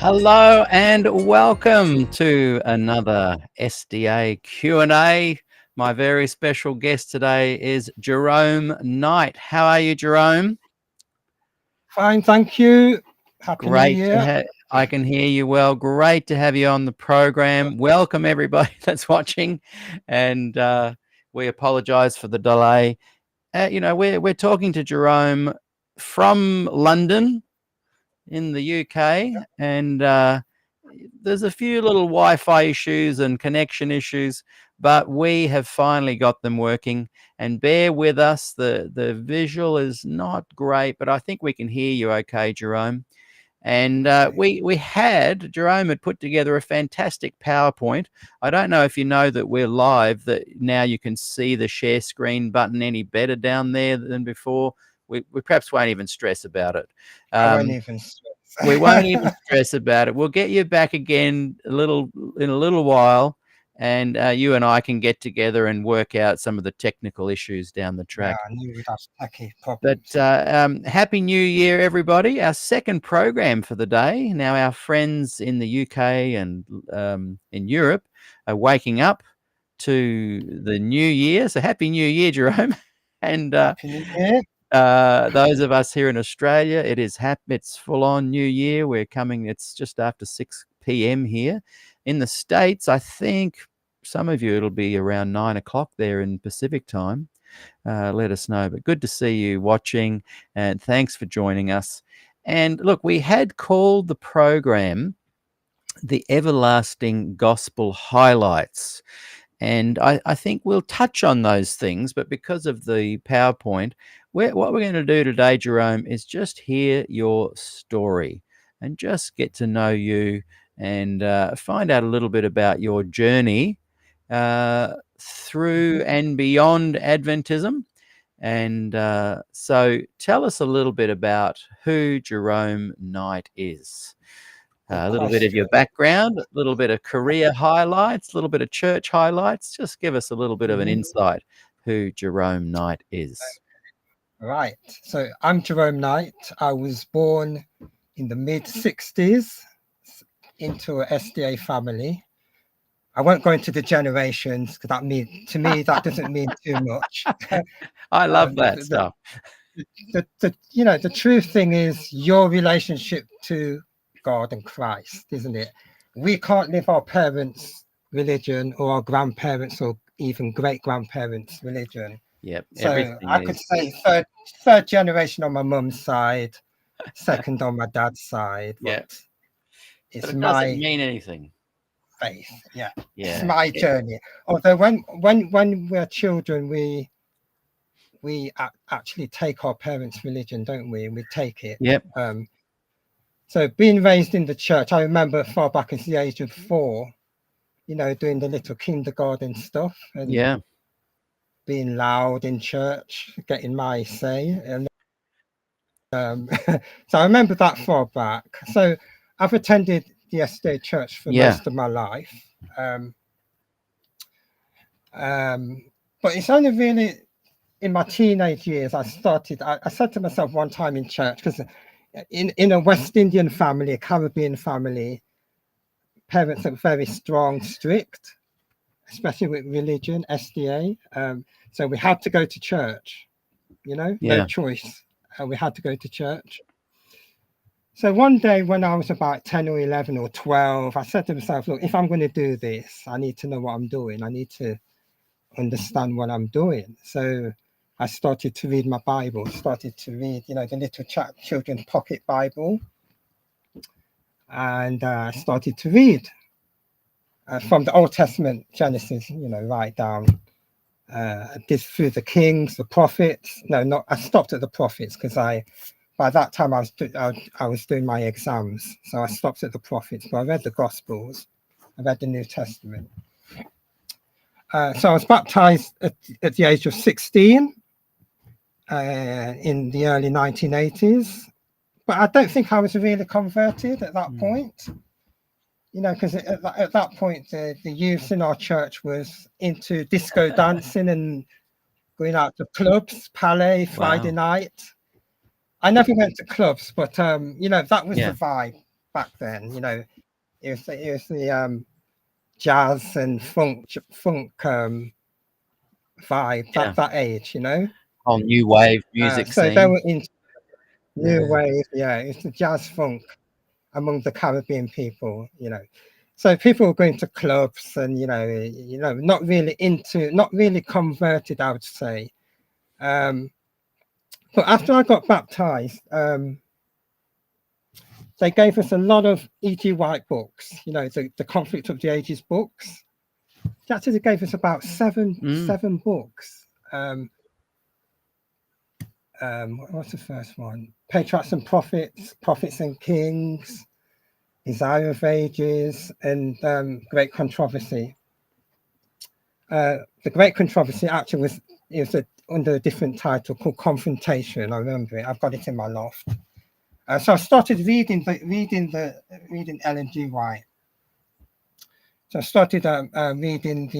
Hello and welcome to another SDA Q&A. My very special guest today is Jerome Knight. How are you, Jerome? Fine, thank you. Happy New Great Year. to I can hear you well. Great to have you on the program. Welcome everybody that's watching, and we apologize for the delay. We're talking to Jerome from London in the UK, and there's a few little Wi-Fi issues and connection issues, but we have finally got them working. And bear with us, the visual is not great, but I think we can hear you okay, Jerome. And Jerome had put together a fantastic PowerPoint. I don't know if you know that we're live, that now you can see the share screen button any better down there than before. We perhaps won't even stress about it. I won't even stress. We won't even stress about it. We'll get you back again in a little while, and you and I can get together and work out some of the technical issues down the track. Yeah, I knew we'd have techie problems. But Happy New Year, everybody. Our second program for the day. Now, our friends in the UK and in Europe are waking up to the new year. So Happy New Year, Jerome. And Happy New Year. those of us here in Australia, it's full on New Year. It's just after 6 p.m. here. In the States, I think some of you, it'll be around 9 o'clock there in Pacific time. Let us know. But good to see you watching, and thanks for joining us. And look, we had called the program The Everlasting Gospel Highlights. And I think we'll touch on those things, but because of the PowerPoint, what we're going to do today, Jerome, is just hear your story and just get to know you and find out a little bit about your journey through and beyond Adventism. And so tell us a little bit about who Jerome Knight is. A little bit of your background, a little bit of career highlights, a little bit of church highlights. Just give us a little bit of an insight who Jerome Knight is. Right. So I'm Jerome Knight. I was born in the mid-60s into a SDA family. I won't go into the generations because to me that doesn't mean too much. I love that stuff. The true thing is your relationship to God and Christ, isn't it? We can't live our parents' religion or our grandparents or even great-grandparents' religion. Yep. So I could say third generation on my mum's side, second on my dad's side. Yeah. It's but it doesn't mean anything. Faith. Yeah. It's my journey. Although when we're children, we actually take our parents' religion, don't we? And we take it. Yep. So being raised in the church, I remember far back as the age of 4, doing the little kindergarten stuff and being loud in church, getting my say. And so I remember that far back. So I've attended the SDA church for most of my life. But it's only really in my teenage years I said to myself one time in church, because in a West Indian family, a Caribbean family, parents are very strong, strict, especially with religion, SDA. So we had to go to church, no choice. We had to go to church. So one day when I was about 10 or 11 or 12, I said to myself, look, if I'm going to do this, I need to know what I'm doing. I need to understand what I'm doing. So I started to read my Bible, started to read, the little children's pocket Bible. And I started to read from the Old Testament, Genesis, right down. This through the Kings, the prophets. I stopped at the prophets because by that time I was doing my exams. So I stopped at the prophets, but I read the Gospels, I read the New Testament. So I was baptized at the age of 16 in the early 1980s, but I don't think I was really converted at that point, because at that point the youth in our church was into disco dancing and going out to clubs, Palais, Friday night. I never went to clubs, but that was the vibe. back then. You know, it was the jazz and funk vibe, that age, you know. Whole new wave music So scene. they were in new Yeah. wave, it's the jazz funk among the Caribbean people, you know. So people were going to clubs and not really converted, I would say. But after I got baptized, they gave us a lot of E.G. White books, you know, the Conflict of the Ages books. They actually gave us about seven books. What's the first one? Patriarchs and Prophets, Prophets and Kings, Desire of Ages, and Great Controversy. The Great Controversy actually was under a different title called Confrontation. I remember it. I've got it in my loft. So I started reading Ellen G. White. So I started reading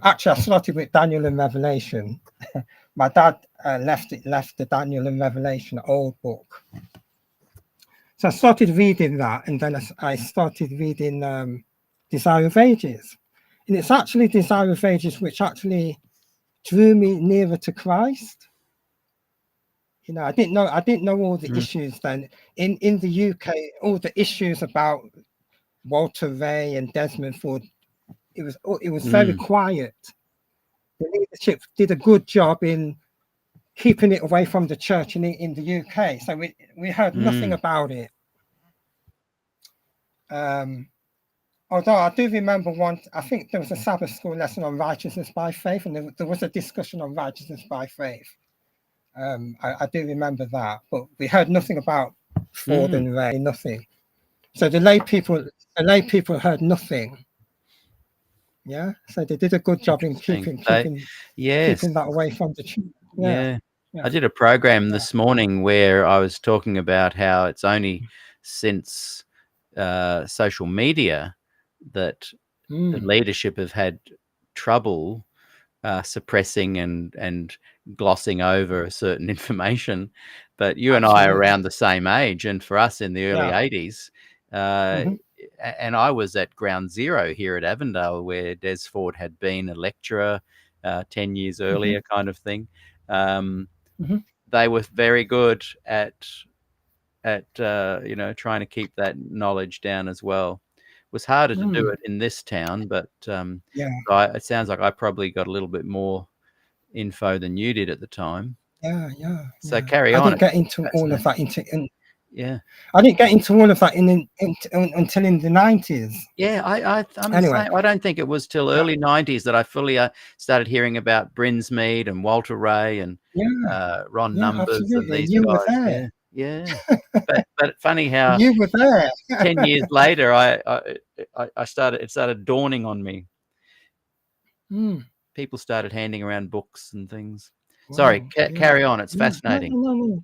actually I started with Daniel and Revelation. My dad left the Daniel and Revelation old book. So I started reading that, and then I started reading Desire of Ages. And it's actually Desire of Ages which actually drew me nearer to Christ. You know, I didn't know all the issues then. In the UK, all the issues about Walter Ray and Desmond Ford, it was very quiet. The leadership did a good job in keeping it away from the church in the UK. So we heard nothing about it. Although I do remember I think there was a Sabbath school lesson on righteousness by faith, and there was a discussion on righteousness by faith. I do remember that, but we heard nothing about Ford and Ray, nothing. So the lay people heard nothing. Yeah, so they did a good job in keeping that away from the church. Yeah. I did a program this morning where I was talking about how it's only since social media that the leadership have had trouble suppressing and glossing over certain information. But you and I are around the same age, and for us in the early 80s, and I was at ground zero here at Avondale, where Des Ford had been a lecturer 10 years earlier, kind of thing. They were very good at trying to keep that knowledge down as well. It was harder to do it in this town, but it sounds like I probably got a little bit more info than you did at the time. So carry on. I didn't get into all of that I didn't get into all of that until in the 90s. I'm anyway. I don't think it was till early 90s that I fully started hearing about Brinsmead and Walter Ray and Ron Numbers and these you guys. Were there. But funny how you were there. 10 years later it started dawning on me. People started handing around books and things. Wow. Sorry, carry on. It's fascinating. No.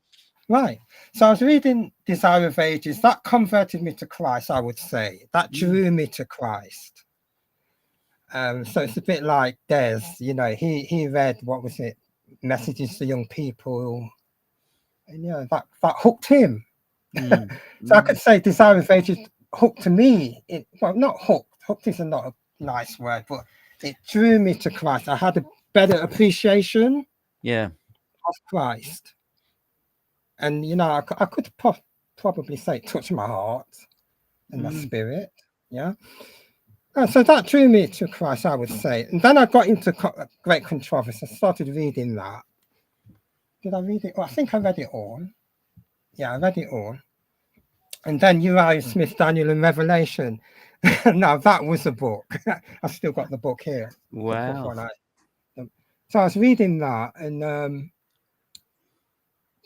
Right. So I was reading Desire of Ages. That converted me to Christ, I would say. That drew me to Christ. So it's a bit like Des, you know, he read, what was it, Messages to Young People. And that hooked him. So I could say Desire of Ages hooked to me. Well, not hooked. Hooked is not a nice word, but it drew me to Christ. I had a better appreciation of Christ. And, I could probably say it touched my heart and my spirit. So that drew me to Christ, I would say. And then I got into Great Controversy. I started reading that. Did I read it? Oh, I think I read it all. I read it all. And then Uriah Smith, Daniel and Revelation. Now, that was a book. I've still got the book here. Wow. So I was reading that, and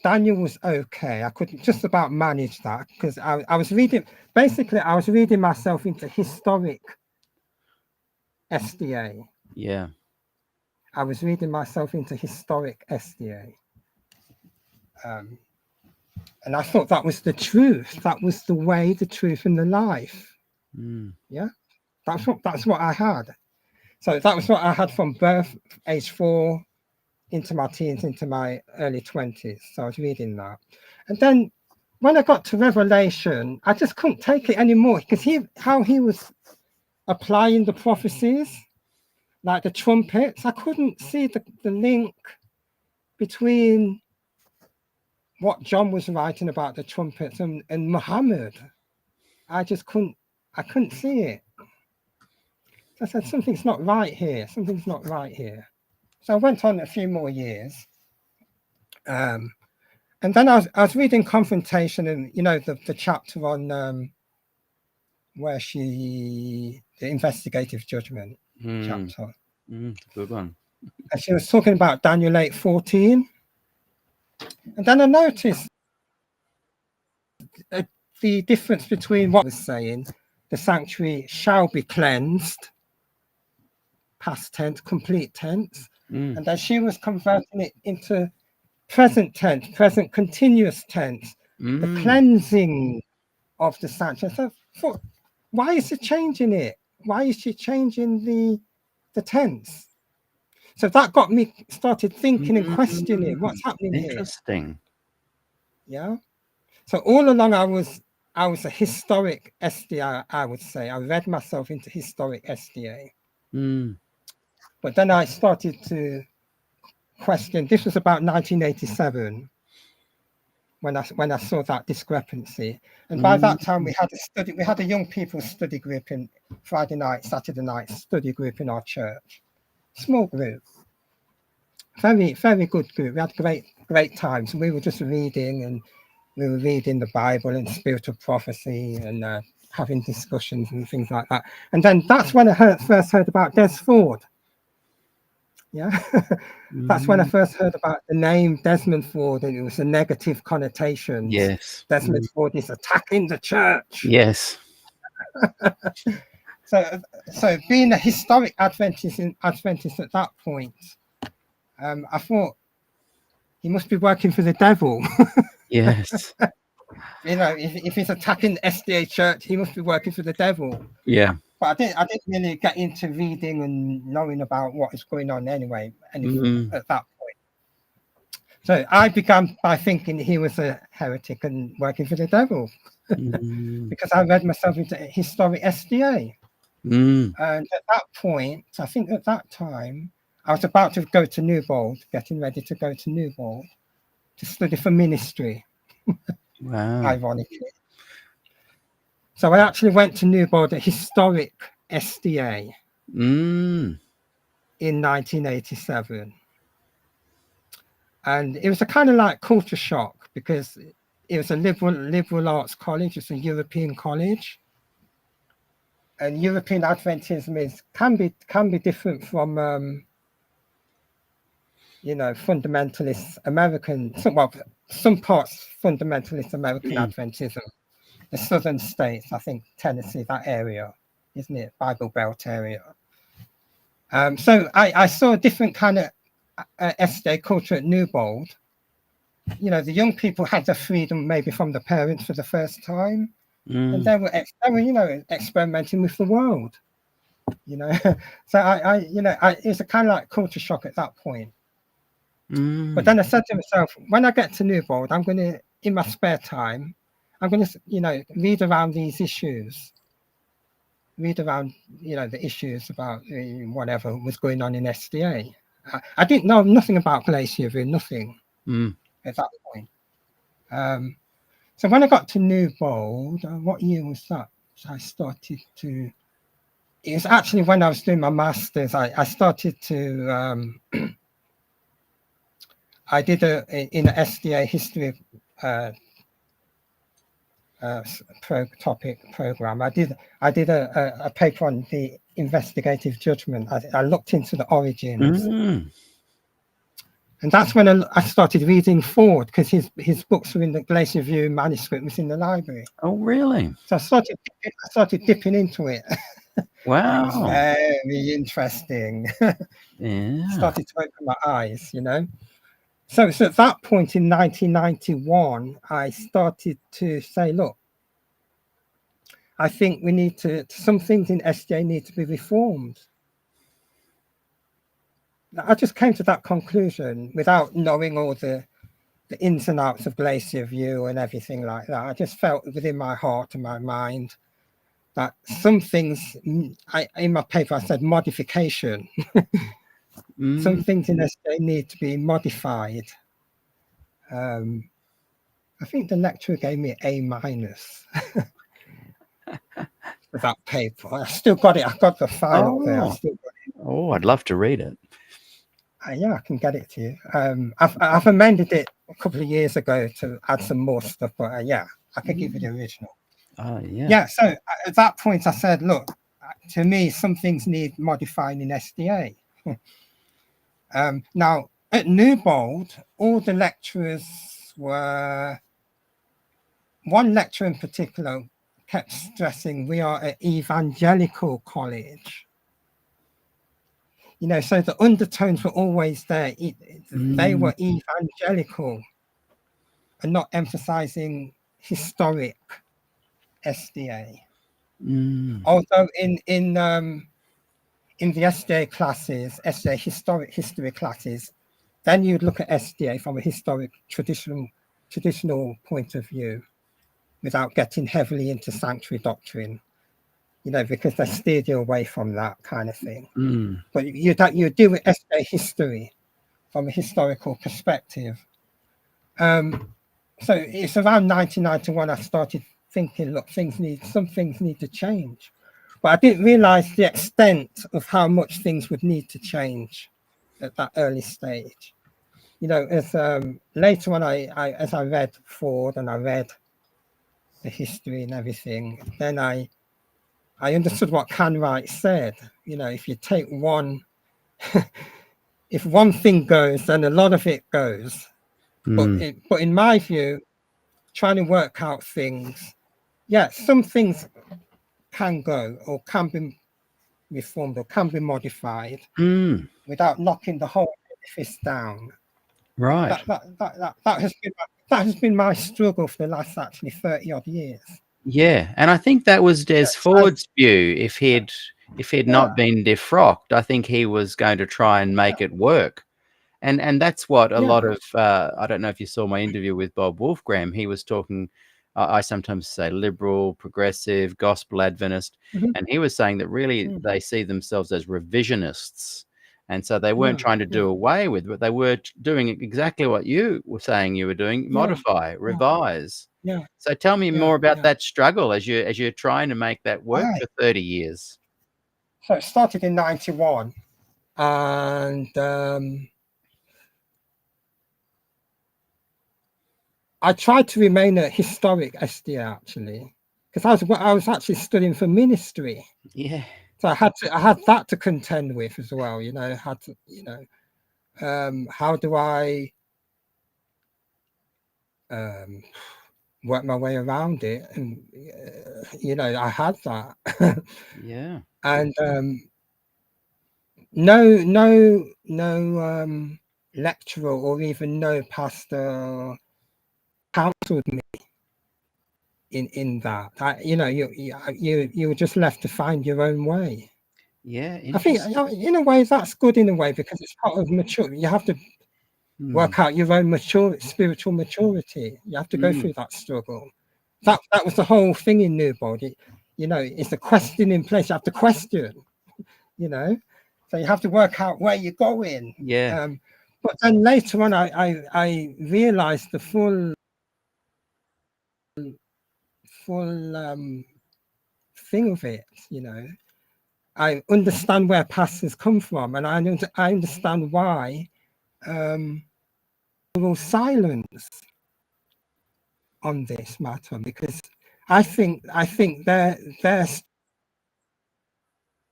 Daniel was okay. I could just about manage that because I was reading myself into historic SDA. I was reading myself into historic SDA. And I thought that was the truth. That was the way, the truth, and the life. That's what I had. So that was what I had from birth, age 4, into my teens, into my early 20s. So I was reading that. And then when I got to Revelation, I just couldn't take it anymore, because how he was applying the prophecies, like the trumpets, I couldn't see the link between what John was writing about the trumpets and Muhammad. I couldn't see it. I said, something's not right here. Something's not right here. So I went on a few more years. And then I was reading Confrontation, and the chapter on where the investigative judgment chapter. Good one. And she was talking about Daniel 8:14. And then I noticed the difference between what was saying, the sanctuary shall be cleansed, past tense, complete tense. And then she was converting it into present tense, present continuous tense, the cleansing of the sanctuary. So I thought, why is she changing it? Why is she changing the tense? So that got me started thinking and questioning what's happening here. Interesting. Yeah. So all along I was a historic SDA, I would say. I read myself into historic SDA. But then I started to question. This was about 1987 when I saw that discrepancy. And by that time we had a young people study group in Friday night, Saturday night study group in our church. Small group. Very, very good group. We had great times. We were just reading, and we were reading the Bible and spirit of prophecy, and having discussions and things like that. And then that's when I first heard about Des Ford. Yeah, that's when I first heard about the name Desmond Ford, and it was a negative connotation. Yes. Desmond Ford is attacking the church. Yes. So being a historic Adventist at that point, I thought he must be working for the devil. Yes. If he's attacking the SDA church, he must be working for the devil. Yeah. But I didn't really get into reading and knowing about what is going on anyway, anything at that point. So I began by thinking he was a heretic and working for the devil, because I read myself into historic SDA. And at that point, I think at that time, I was about to go to Newbold, getting ready to go to Newbold to study for ministry. Wow. Ironically. So I actually went to Newbold, a historic SDA, in 1987. And it was a kind of like culture shock, because it was a liberal arts college. It's a European college. And European Adventism can be different from fundamentalist American, some parts fundamentalist American Adventism. The southern states, I think Tennessee, that area, isn't it? Bible Belt area. So I saw a different kind of SDA culture at Newbold. The young people had the freedom maybe from the parents for the first time, and they were experimenting with the world. So it was a kind of like culture shock at that point. But then I said to myself, when I get to Newbold, I'm going to, in my spare time, I'm going to, read around these issues. Read around, the issues about whatever was going on in SDA. I didn't know nothing about Glacier View, nothing at that point. So when I got to Newbold, what year was that? So I started to. It was actually when I was doing my masters. I started to. I did in an SDA history program. I did a paper on the investigative judgment. I looked into the origins, and that's when I started reading Ford, because his books were in the Glacier View manuscript, was in the library. Oh, really? So I started dipping into it. Wow, it was very interesting. Yeah, started to open my eyes, So at that point in 1991, I started to say, look, I think we need some things in SDA need to be reformed. I just came to that conclusion without knowing all the the ins and outs of Glacier View and everything like that. I just felt within my heart and my mind that some things, in my paper I said modification. Some things in SDA need to be modified. I think the lecturer gave me A- for that paper. I still got it. I've got the file up there. I still got it. Oh, I'd love to read it. Yeah, I can get it to you. I've amended it a couple of years ago to add some more stuff, but yeah, I can give you the original. Oh, yeah. Yeah, so at that point I said, look, to me, some things need modifying in SDA. Now, at Newbold, all the lecturers were, one lecturer in particular kept stressing, we are an evangelical college. You know, so the undertones were always there. They were evangelical and not emphasizing historic SDA. Although in the SDA classes, SDA historic history classes, then you'd look at SDA from a historic traditional point of view without getting heavily into sanctuary doctrine, you know, because they steered you away from that kind of thing. But you deal with SDA history from a historical perspective. So it's around 1991 I started thinking, look, some things need to change. But I didn't realize the extent of how much things would need to change at that early stage. You know, as later on, as I read Ford and I read the history and everything, then I understood what Canwright said. You know, if you take one, if one thing goes, then a lot of it goes. But in my view, trying to work out things, yeah, some things can go or can be reformed or can be modified without knocking the whole edifice down. Right. That has been my struggle for the last actually 30 odd years. Yeah, and I think that was Des Ford's view. If he'd not been defrocked, I think he was going to try and make it work. And that's what a lot of, I don't know if you saw my interview with Bob Wolfgram. He was talking, I sometimes say liberal, progressive, gospel Adventist. And he was saying that really they see themselves as revisionists. And so they weren't trying to do away with, but they were doing exactly what you were saying you were doing, modify, revise. Yeah. So tell me more about that struggle as you're trying to make that work for 30 years. So it started in 91 and I tried to remain a historic SDA actually, because I was actually studying for ministry. Yeah. So I had that to contend with as well, you know, how do I work my way around it? And, you know, I had that. Yeah. And no lecturer or even no pastor counseled me in that. You know, you were just left to find your own way. Yeah, I think in a way that's good in a way, because it's part of maturity. You have to work out your own spiritual maturity. You have to go through that struggle. That was the whole thing in Newbold. You know, it's a question in place. You have to question, you know, so you have to work out where you're going. Yeah. But then later on, I realized the full thing of it. You know, I understand where pastors come from, and I understand why will silence on this matter, because I think they're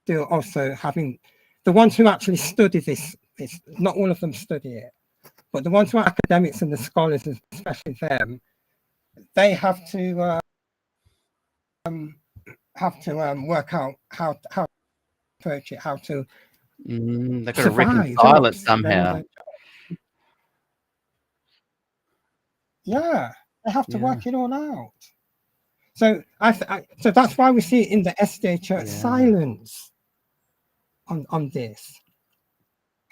still also having, the ones who actually study this, not all of them study it, but the ones who are academics and the scholars, especially them, they have to work out how to approach it, how to they've got to survive, reconcile it somehow. Yeah, they have to work it all out. So so that's why we see in the SDA Church silence on this.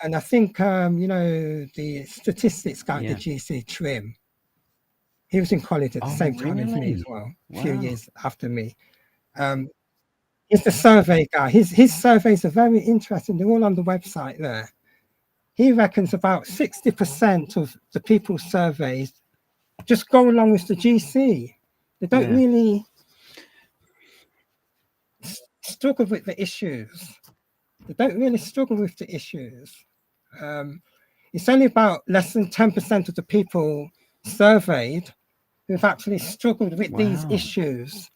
And I think, you know, the statistics guy, Yeah. the GC Trim, he was in college at the Oh, same time as me as really? well, a few Wow. years after me. He's the survey guy. His surveys are very interesting. They're all on the website there. He reckons about 60% of the people surveyed just go along with the GC. They don't Yeah. really struggle with the issues. They don't really struggle with the issues. It's only about less than 10% of the people surveyed who've actually struggled with these Wow. issues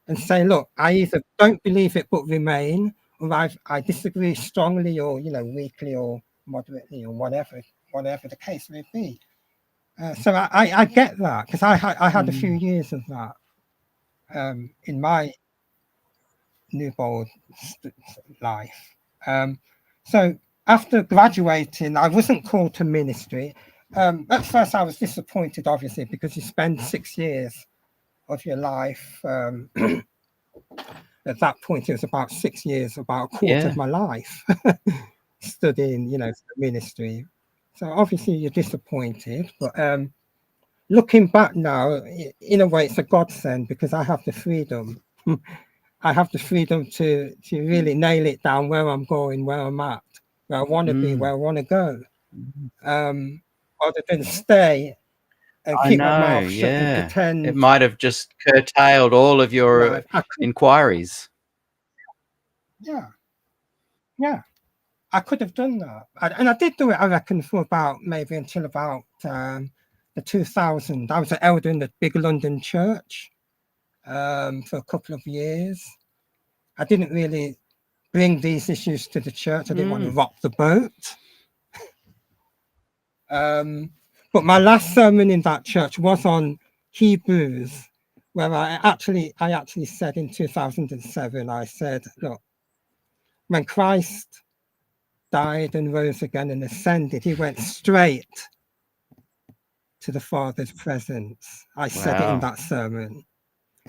and say, look, I either don't believe it but remain, or I disagree strongly, or, you know, weakly or moderately, or whatever the case may be. So I get that, because I had a few years of that in my newborn life. So after graduating, I wasn't called to ministry. At first, I was disappointed, obviously, because you spend 6 years of your life. At that point, it was about 6 years, about a quarter of my life, studying, you know, ministry. So obviously, you're disappointed. But looking back now, in a way, it's a godsend, because I have the freedom. I have the freedom to really nail it down where I'm going, where I'm at, where I want to be, where I want to go, other than stay and I keep my know, mouth shut and yeah. pretend. It might have just curtailed all of your inquiries. Yeah, I could have done that, and I did do it. I reckon for about maybe until about the 2000. I was an elder in the big London church for a couple of years. I didn't really bring these issues to the church. I didn't want to rock the boat. But my last sermon in that church was on Hebrews, where I actually said in 2007, I said, look, when Christ died and rose again and ascended, he went straight to the Father's presence. I said it in that sermon.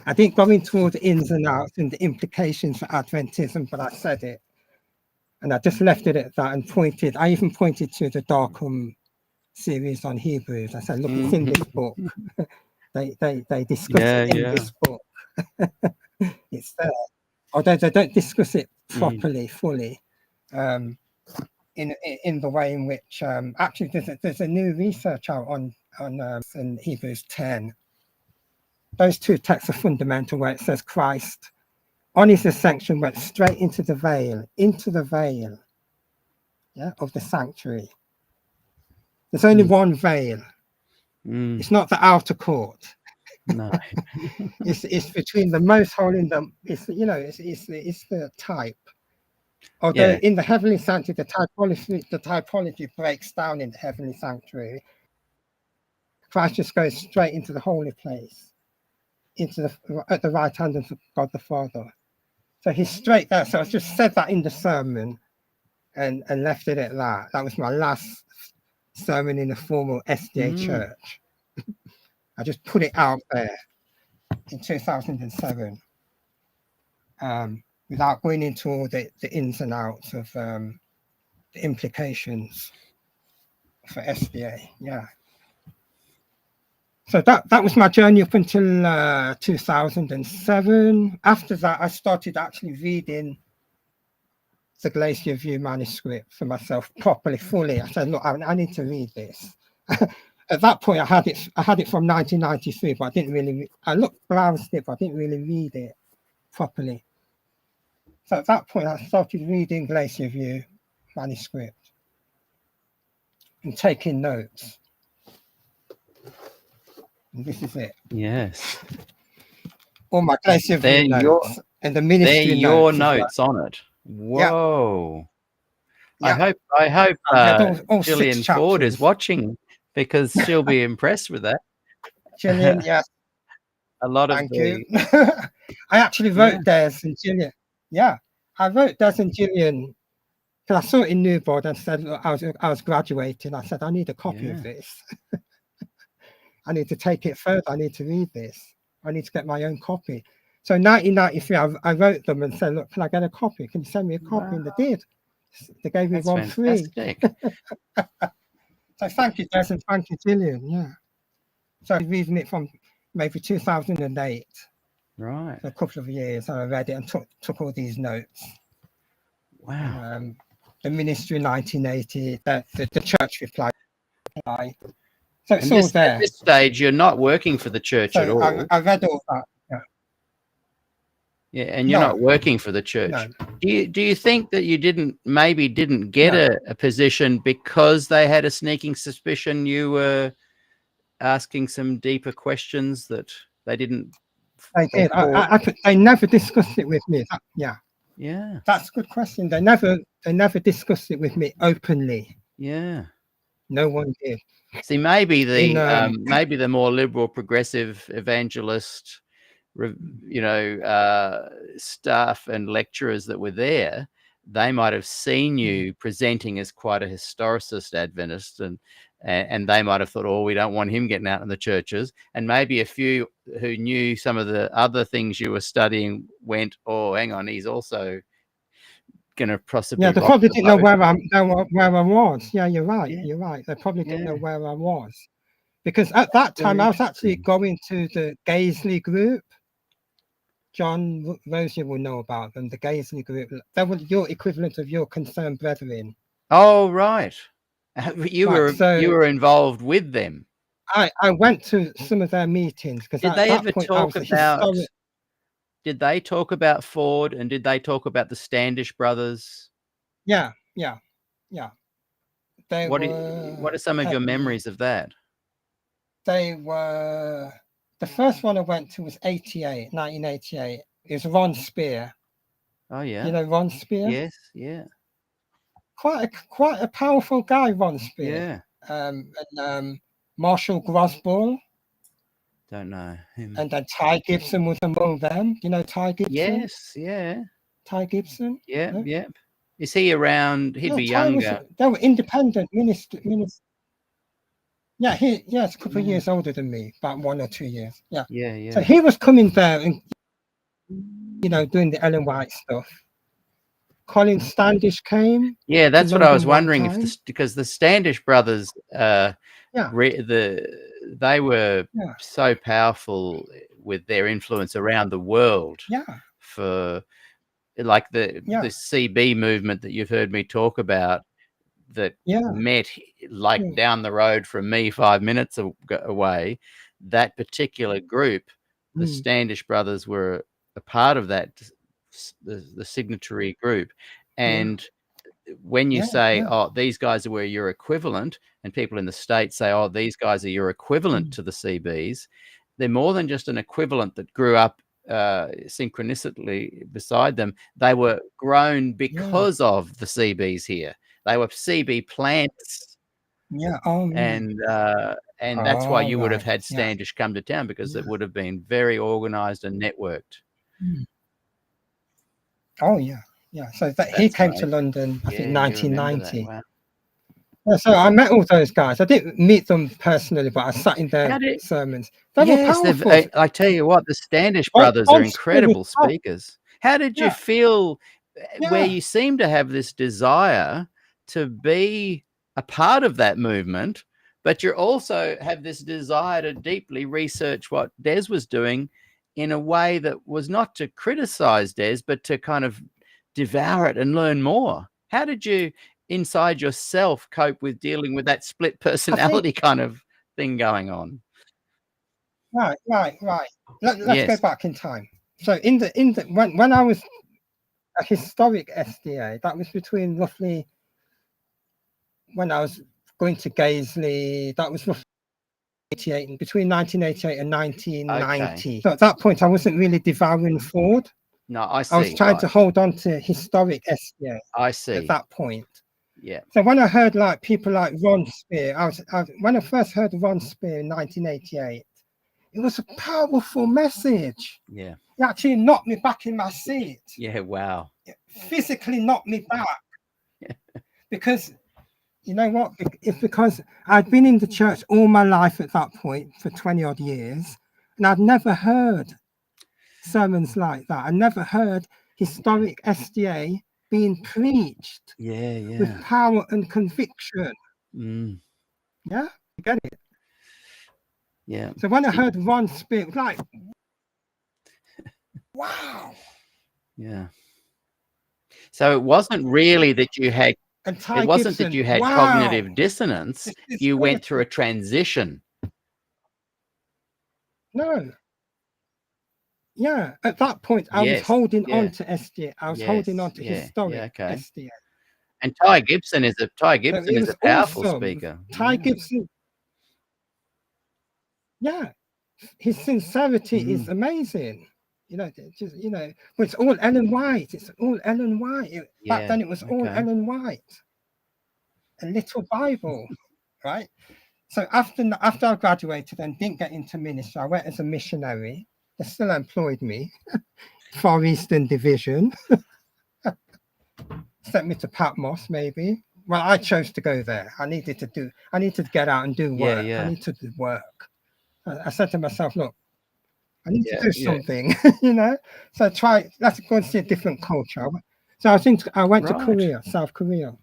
I didn't go into all the ins and outs and the implications for Adventism, but I said it. And I just left it at that and I even pointed to the Darkham series on Hebrews. I said, look, it's in this book. They discuss it in this book. It's there. Although they don't discuss it properly, fully, in the way in which actually there's a new research out on in Hebrews 10. Those two texts are fundamental, where it says Christ on his ascension went straight into the veil, of the sanctuary. There's only one veil. It's not the outer court. No. It's between the most holy and it's the type. Although in the heavenly sanctuary, the typology breaks down in the heavenly sanctuary. Christ just goes straight into the holy place, at the right hand of God the Father. So he's straight there. So I just said that in the sermon and left it at that. That was my last sermon in a formal SDA church. I just put it out there in 2007, without going into all the ins and outs of the implications for SDA. Yeah. So that was my journey up until 2007. After that, I started actually reading the Glacier View manuscript for myself properly, fully. I said, look, I need to read this. At that point, I had it from 1993, but I didn't really. I browsed it, but I didn't really read it properly. So at that point, I started reading Glacier View manuscript and taking notes. And this is it. Yes. All my Glacier View notes and the ministry notes. Your notes on it. Whoa. Yeah. I hope all Gillian Ford is watching, because she'll be impressed with that. Gillian, yes. A lot of Thank you. I actually wrote Des and Gillian. Yeah, I wrote Des and Gillian because I saw it in Newboard and said, look, I was graduating. I said, I need a copy of this. I need to take it further. I need to read this. I need to get my own copy. So in 1993, I wrote them and said, look, can I get a copy? Can you send me a copy? And they did. They gave me That's one free. fantastic. So thank you, Des, and thank you, Gillian. Yeah. So I'm reading it from maybe 2008. Right. For a couple of years, and I read it and took all these notes. Wow. And, the ministry in 1980, the church reply. So it's all there. At this stage, you're not working for the church So at all. I read all that. Yeah. Yeah, and you're not working for the church. No. Do you think that you didn't get a position because they had a sneaking suspicion you were asking some deeper questions that they didn't? They did. They never discussed it with me. Yeah. That's a good question. They never discussed it with me openly. Yeah. No one did. See, maybe the more liberal, progressive, evangelist, staff and lecturers that were there, they might have seen you presenting as quite a historicist Adventist, and they might have thought, oh, we don't want him getting out in the churches. And maybe a few who knew some of the other things you were studying went, oh, hang on, he's also going to possibly. Yeah, they probably didn't know where I was. Yeah, you're right. Yeah. You're right. They probably didn't know where I was, because at that time I was actually going to the Gaisley group. John Rosier will know about them. The Gaisley group. They were your equivalent of your Concerned Brethren. Oh, right. You were involved with them. I went to some of their meetings because did they talk about Ford, and did they talk about the Standish brothers? Yeah. What are some of your memories of that? They were, the first one I went to was 1988. It was Ron Spear. Oh yeah. You know Ron Spear? Yes, yeah. Quite a powerful guy, Ron Spear. Yeah. And Marshall Grosball. Don't know him. And then Ty Gibson was among them. You know Ty Gibson? Yes, yeah. Ty Gibson? Yeah, no? Yeah. Is he around? He'd be younger. They were independent ministers. Yeah, it's a couple of years older than me, about 1 or 2 years. Yeah. Yeah. So he was coming there and, doing the Ellen White stuff. Colin Standish came. Yeah, that's what I was wondering, because the Standish brothers, they were so powerful with their influence around the world. Yeah. For like the CB movement that you've heard me talk about, that met down the road from me 5 minutes away. That particular group, the Standish brothers, were a part of that, the signatory group. And when you say, oh, these guys are where you're equivalent, and people in the States say, oh, these guys are your equivalent to the CBs, they're more than just an equivalent that grew up synchronistically beside them. They were grown because of the CBs here. They were CB plants. Yeah. And that's why you would have had Standish come to town, because it would have been very organized and networked. Oh, yeah. Yeah. So he came to London, I think, 1990. Wow. Yeah, so I met all those guys. I didn't meet them personally, but I sat in their sermons. They were powerful. I tell you what, the Standish brothers are incredible speakers. How did you feel where you seem to have this desire to be a part of that movement, but you also have this desire to deeply research what Des was doing in a way that was not to criticize Des, but to kind of devour it and learn more? How did you inside yourself cope with dealing with that split personality kind of thing going on? Right. Let's go back in time. So when I was a historic SDA, that was between roughly, when I was going to Gaisley, that was roughly between 1988 and 1990. Okay. So at that point, I wasn't really devouring Ford. No, I see. I was trying to hold on to historic SDA. I see. At that point. Yeah. So when I heard people like Ron Spear, when I first heard Ron Spear in 1988, it was a powerful message. Yeah. It actually knocked me back in my seat. Yeah, wow. It physically knocked me back. Because, you know what? It's because I'd been in the church all my life at that point for 20 odd years, and I'd never heard sermons like that. I never heard historic SDA being preached Yeah. with power and conviction. Mm, Yeah, you get it. yeah. So when I heard Ron speak, it was like, wow. Yeah. So it wasn't really that you had. And Ty It wasn't Gibson, that you had wow. cognitive dissonance. It's You went good. through a transition. No. Yeah, at that point, I was Yes. holding Yeah. on to SDA. I was holding on to Yeah. historic Yeah. Okay. SDA. And Ty Gibson is So a it was powerful awesome. speaker. Ty Yeah. Gibson, yeah, his sincerity is amazing. You know, just but it's all Ellen White. It's all Ellen White. Back then, it was all Okay. Ellen White. A little Bible, right? So after I graduated and didn't get into ministry, I went as a missionary. They still employed me. Far Eastern Division. Sent me to Patmos, maybe. Well, I chose to go there. I needed to get out and do work. Yeah. I need to do work. I said to myself, look, I need to do Yeah. something, So let's go and see a different culture. So I went to Korea, South Korea,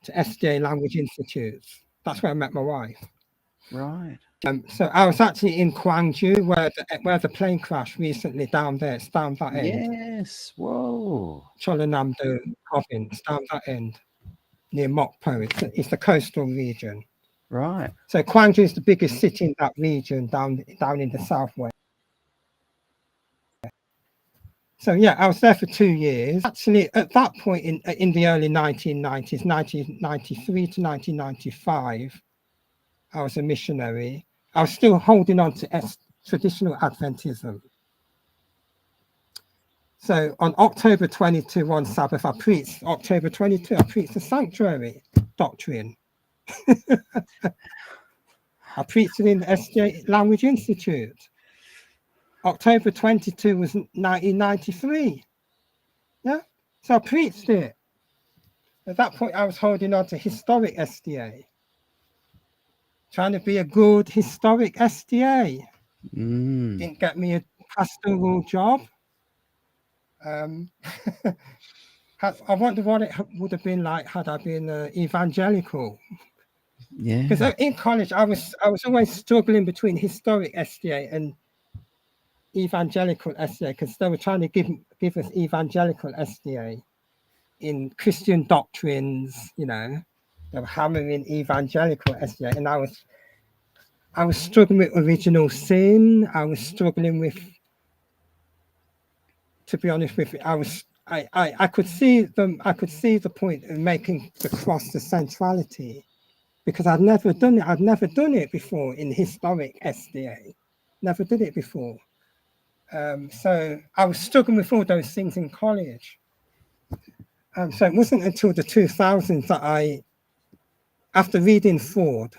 to SDA Language Institutes. That's where I met my wife. Right. So I was actually in Gwangju, where the plane crashed recently down there. It's down that end. Yes. Whoa. Cholanamdo province, down that end, near Mokpo. It's the coastal region. Right. So Gwangju is the biggest city in that region, down in the southwest. So yeah, I was there for 2 years. Actually, at that point in the early 1990s, 1993 to 1995, I was a missionary. I was still holding on to traditional Adventism. So on October 22, one Sabbath, I preached the sanctuary doctrine. I preached it in the SDA Language Institute. October 22 was 1993. Yeah, so I preached it. At that point, I was holding on to historic SDA, trying to be a good historic SDA. Didn't get me a pastoral job. I wonder what it would have been like had I been evangelical. Yeah. Because in college, I was always struggling between historic SDA and evangelical SDA, because they were trying to give us evangelical SDA in Christian doctrines. They were hammering evangelical SDA, and I was struggling with original sin. I was struggling with, to be honest with you, I could see the point of making the cross the centrality, because I'd never done it. I'd never done it before in historic SDA. Never did it before. So I was struggling with all those things in college. So it wasn't until the 2000s that after reading Ford,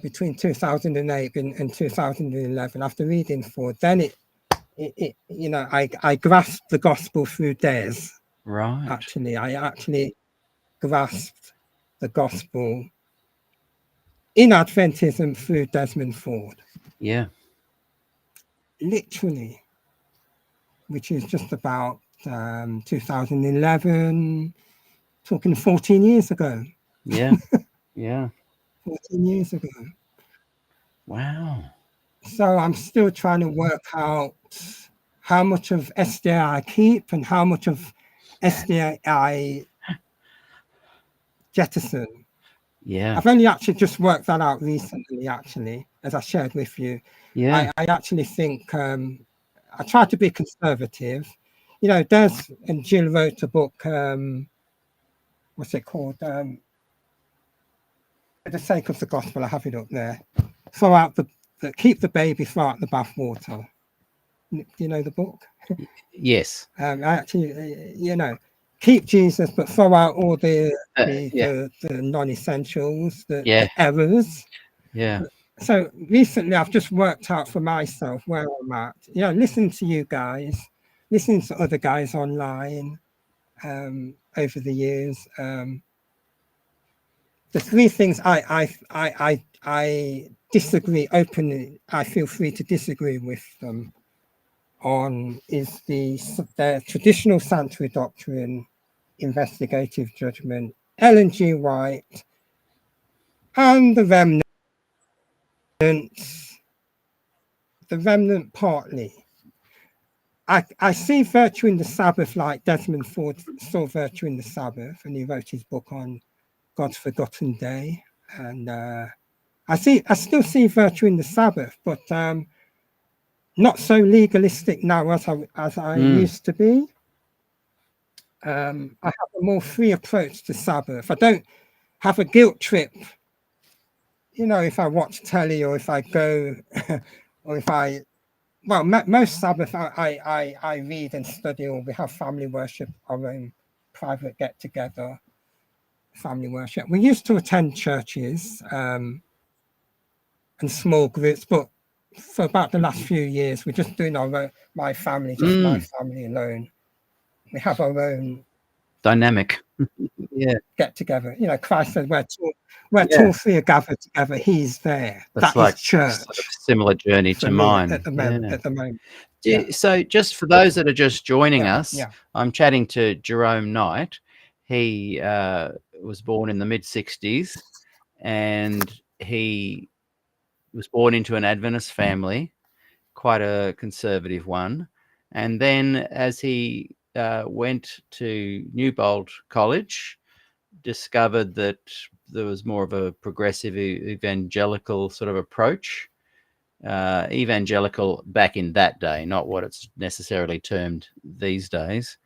between 2008 and 2011, after reading Ford, then I grasped the gospel through Des. Right. Actually, I actually grasped the gospel in Adventism through Desmond Ford. Yeah. Literally, which is just about 2011, talking 14 years ago. Yeah. Yeah. 14 years ago. Wow. So I'm still trying to work out how much of SDA I keep and how much of SDA I jettison. Yeah. I've only actually just worked that out recently, actually, as I shared with you. Yeah. I actually think I try to be conservative. Des and Jill wrote a book, what's it called? For the sake of the gospel, I have it up there. Keep the baby, throw out the bathwater. Do you know the book? Yes. I actually, keep Jesus, but throw out all the non-essentials, the errors. Yeah. So recently, I've just worked out for myself where I'm at. Listening to you guys, listening to other guys online over the years. The three things I disagree openly. I feel free to disagree with them. on is the traditional sanctuary doctrine, investigative judgment, Ellen G. White, and the remnant partly. I see virtue in the Sabbath like Desmond Ford saw virtue in the Sabbath, and he wrote his book on God's Forgotten Day. And I still see virtue in the Sabbath, but not so legalistic now as I used to be. I have a more free approach to Sabbath. I don't have a guilt trip, if I watch telly or if I go, or if I, well, most Sabbath I read and study, or we have family worship, our own private get together, family worship. We used to attend churches and small groups, but for about the last few years, we're just doing my family alone. We have our own dynamic. Get together. Christ said, where two or three are gathered together, he's there. That's that like is church. Sort of similar journey to mine at the moment. So just for those that are just joining us, I'm chatting to Jerome Knight. He was born in the mid-60s, and he was born into an Adventist family, quite a conservative one. And then as he went to Newbold College, discovered that there was more of a progressive evangelical sort of approach. Evangelical back in that day, not what it's necessarily termed these days.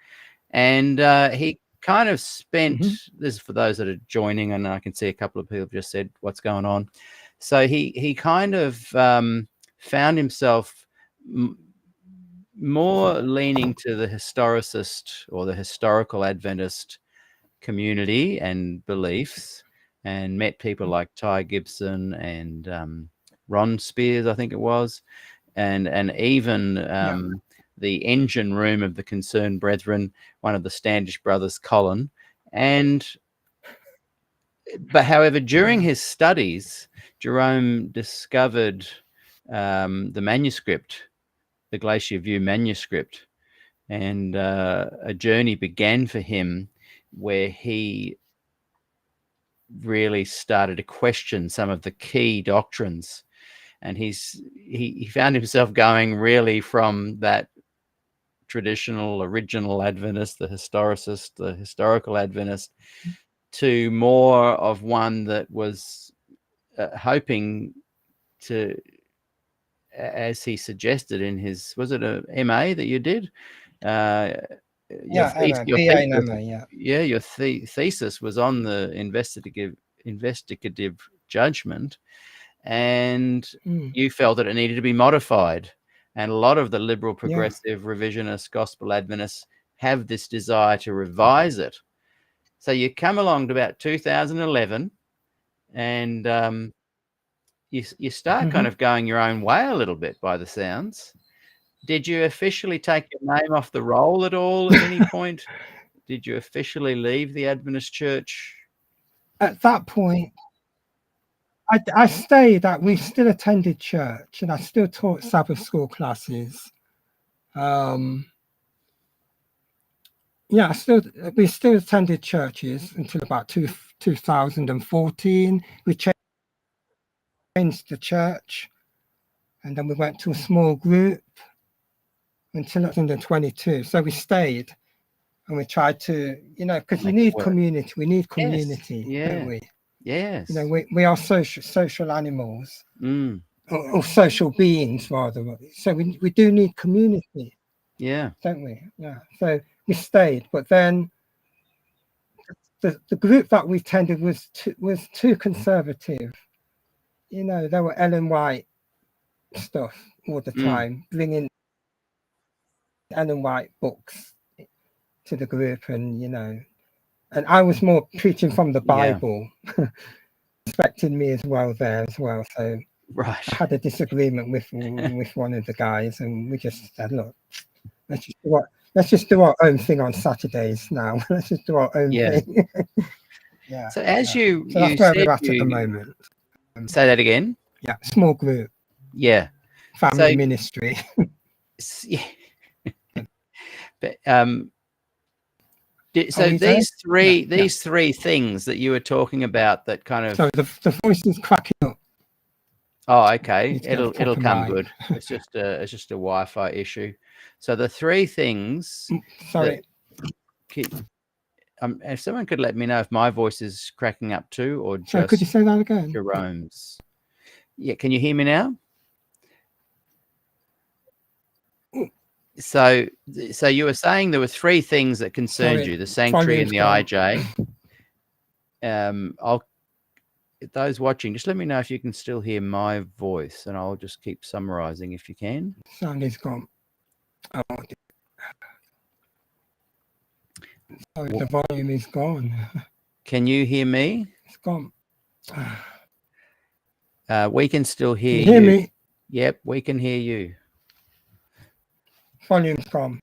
And he kind of spent, this is for those that are joining, and I can see a couple of people just said, what's going on? So he kind of found himself more leaning to the historicist or the historical Adventist community and beliefs, and met people like Ty Gibson and Ron Spears, I think it was, and even the engine room of the Concerned Brethren, one of the Standish brothers, Colin. But however, during his studies, Jerome discovered the manuscript, the Glacier View manuscript, and a journey began for him where he really started to question some of the key doctrines. And he found himself going really from that traditional original Adventist, the historicist, the historical Adventist, to more of one that was hoping to, as he suggested in his, was it a MA that you did? Your thesis was on the investigative judgment, and you felt that it needed to be modified. And a lot of the liberal, progressive, revisionist, gospel Adventists have this desire to revise it. So you come along to about 2011, and you start kind of going your own way a little bit by the sounds. Did you officially take your name off the roll at all at any point? Did you officially leave the Adventist Church? At that point, I stayed. We still attended church, and I still taught Sabbath school classes. We still attended churches until about 2014. We changed the church, and then we went to a small group until 2022. So we stayed, and we tried to, because you need community. We need community, don't we? Yes. We are social animals, or social beings rather. So we do need community. Don't we? Yeah. So we stayed, but then the group that we tended was too conservative. There were Ellen White stuff all the time, bringing Ellen White books to the group, and I was more preaching from the Bible, respecting me as well there as well. So I had a disagreement with one of the guys, and we just said, look, let's just do our own thing on Saturdays now. Let's just do our own thing. So as you that's where we're at the moment. Say that again. Small group. Family ministry. But, Are so we there? these three things that you were talking about that kind of... So the voice is cracking up. Oh, okay. Need to get the It'll proper come mic. good. It's just a Wi-Fi issue. So the three things Sorry. if someone could let me know if my voice is cracking up too, or So could you just say that again? Jerome's. Yeah, can you hear me now? So you were saying there were three things that concerned you: the sanctuary and the IJ. Those watching, just let me know if you can still hear my voice, and I'll just keep summarizing if you can. Sound is gone. Oh, sorry, the volume is gone. Can you hear me? It's gone. We can still hear you. Can you hear me? Yep, we can hear you. Volume's gone.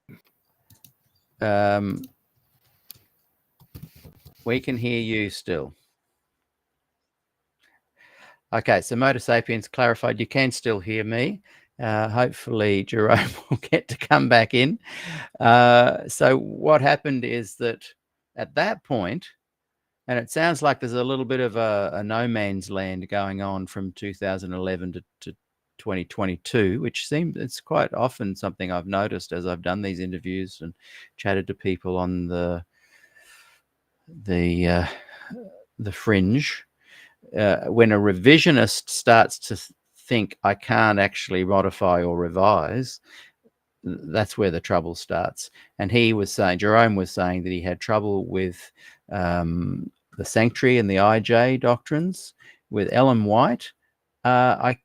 We can hear you still. Okay, so Motor Sapiens clarified you can still hear me. Hopefully Jerome will get to come back in. So what happened is that at that point, and it sounds like there's a little bit of a no man's land going on from 2011 to 2022, which it's quite often something I've noticed as I've done these interviews and chatted to people on the fringe. When a revisionist starts to think I can't actually modify or revise, that's where the trouble starts. And Jerome was saying that he had trouble with the sanctuary and the IJ doctrines. With Ellen White, I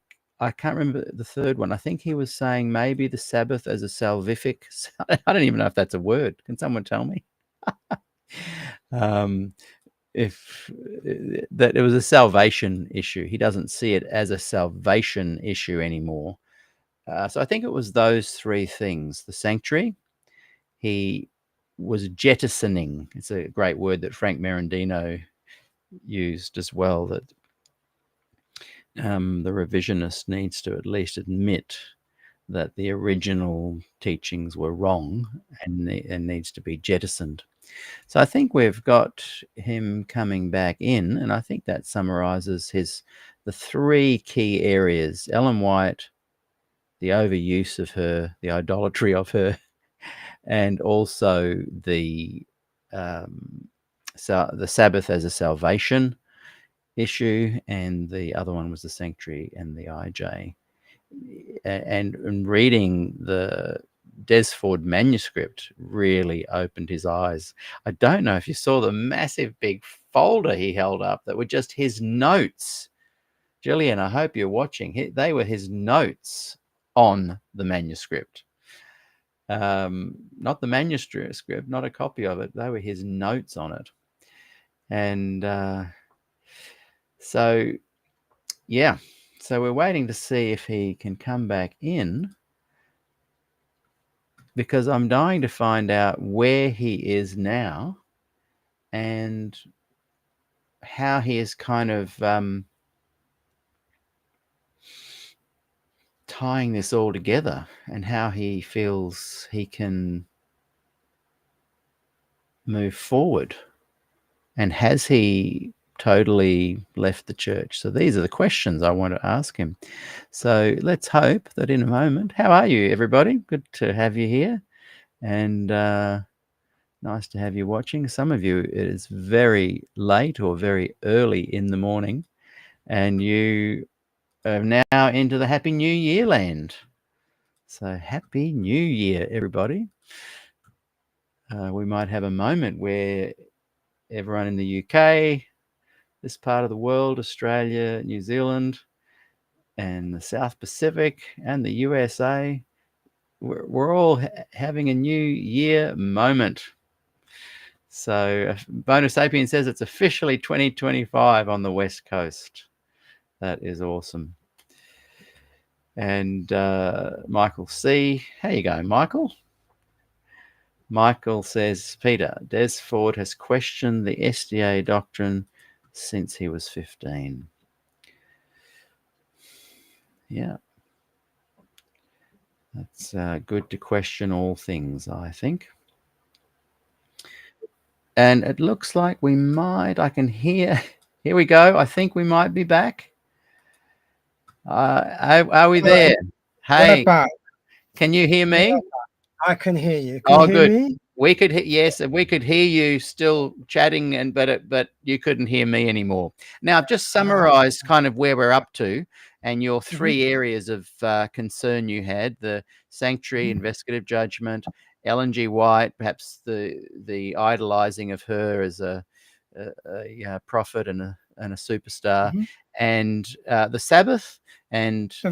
can't remember the third one. I think he was saying maybe the Sabbath as a salvific. I don't even know if that's a word. Can someone tell me? If that it was a salvation issue. He doesn't see it as a salvation issue anymore. So I think it was those three things. The sanctuary, he was jettisoning. It's a great word that Frank Merendino used as well, that the revisionist needs to at least admit that the original teachings were wrong and needs to be jettisoned. So I think we've got him coming back in, and I think that summarizes the three key areas: Ellen White, the overuse of her, the idolatry of her, and also the Sabbath as a salvation issue, and the other one was the sanctuary and the IJ. And reading the Desford manuscript really opened his eyes. I don't know if you saw the massive big folder he held up that were just his notes. Gillian, I hope you're watching. They were his notes on the manuscript. Not the manuscript, not a copy of it. They were his notes on it. And so we're waiting to see if he can come back in, because I'm dying to find out where he is now and how he is kind of tying this all together, and how he feels he can move forward. And has he totally left the church? So these are the questions I want to ask him. So let's hope that in a moment. How are you, everybody? Good to have you here. And nice to have you watching. Some of you, it is very late or very early in the morning, and you are now into the Happy New Year land. So Happy New Year, everybody. We might have a moment where everyone in the UK, this part of the world, Australia, New Zealand, and the South Pacific, and the USA, we're all having a New Year moment. So Bono Sapien says it's officially 2025 on the West Coast. That is awesome. And Michael C. How you going, Michael? Michael says, Peter, Des Ford has questioned the SDA doctrine since he was 15. Yeah. That's good to question all things, I think. And it looks like we might, I can hear, here we go. I think we might be back. Are we there? We're Hey, back. can you hear me? I can hear you. Can you hear Good. me? We could yes, we could hear you still chatting, and but you couldn't hear me anymore. Now, I've just summarized kind of where we're up to and your three areas of concern you had: the sanctuary, investigative judgment, Ellen G. White, perhaps the idolizing of her as a prophet and a superstar, and the Sabbath and The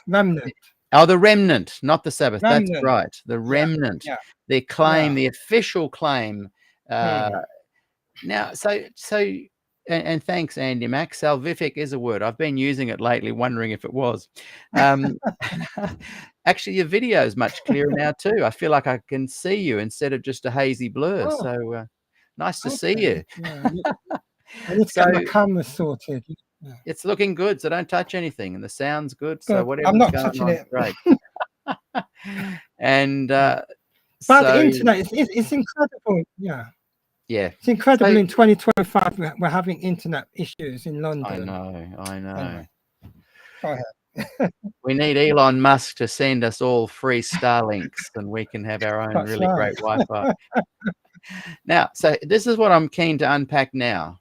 remnant. Oh, the remnant, not the Sabbath. That's Remnant. right. The remnant. Yeah. Their claim, Yeah. the official claim. Now, and thanks, Andy Mack. Salvific is a word. I've been using it lately, wondering if it was. Actually, your video is much clearer now too. I feel like I can see you instead of just a hazy blur. Oh, so nice to see you. Yeah. I need to get my camera sorted. Yeah. It's looking good, so don't touch anything, and the sound's good. So I'm whatever's not going touching on, it. great. And But the internet it's incredible. Yeah. Yeah. It's incredible. In 2025, we're having internet issues in London. I know. Anyway, go ahead. We need Elon Musk to send us all free Starlinks, and we can have our own great Wi-Fi. Now, so this is what I'm keen to unpack now.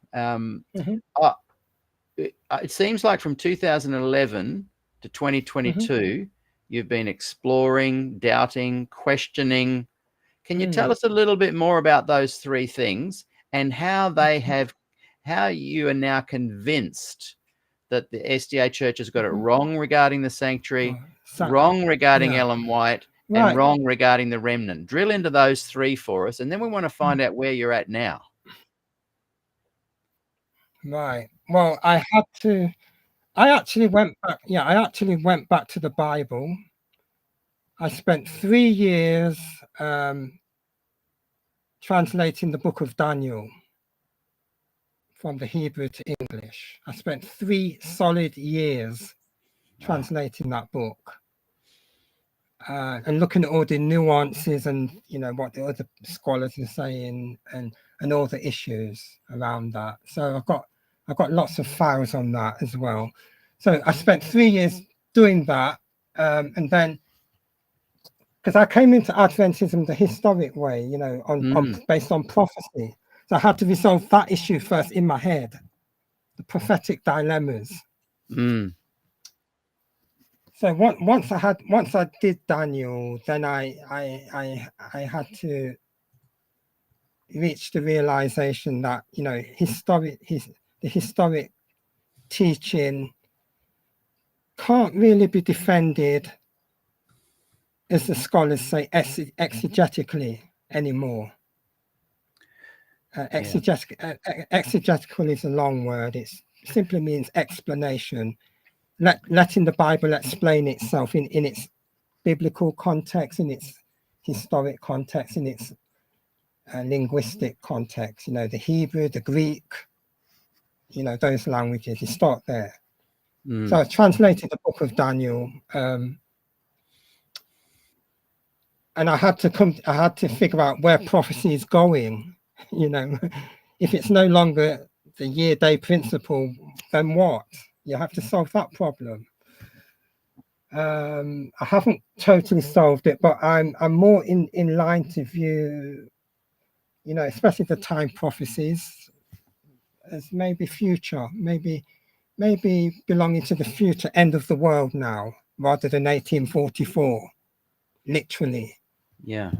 It seems like from 2011 to 2022, you've been exploring, doubting, questioning. Can you tell us a little bit more about those three things and how you are now convinced that the SDA Church has got it wrong regarding the sanctuary, wrong regarding Ellen White, and wrong regarding the remnant? Drill into those three for us, and then we want to find out where you're at now. Right. Well, I actually went back. Yeah, I actually went back to the Bible. I spent 3 years translating the book of Daniel from the Hebrew to English. I spent 3 solid years translating that book and looking at all the nuances and what the other scholars are saying and all the issues around that. So I've got lots of files on that as well. So I spent 3 years doing that, and then because I came into Adventism the historic way, based on prophecy. So I had to resolve that issue first in my head, the prophetic dilemmas. So once I did Daniel, then I had to reach the realization that the historic teaching can't really be defended, as the scholars say, exegetically anymore. Exegetical is a long word. It simply means explanation, letting the Bible explain itself in its biblical context, in its historic context, in its linguistic context. The Hebrew, the Greek, those languages. You start there. So I translated the book of Daniel, and I had to figure out where prophecy is going. If it's no longer the year-day principle, then what? You have to solve that problem. I haven't totally solved it, but I'm more in line to view, especially the time prophecies, as maybe future, maybe belonging to the future end of the world now, rather than 1844, literally. Yeah.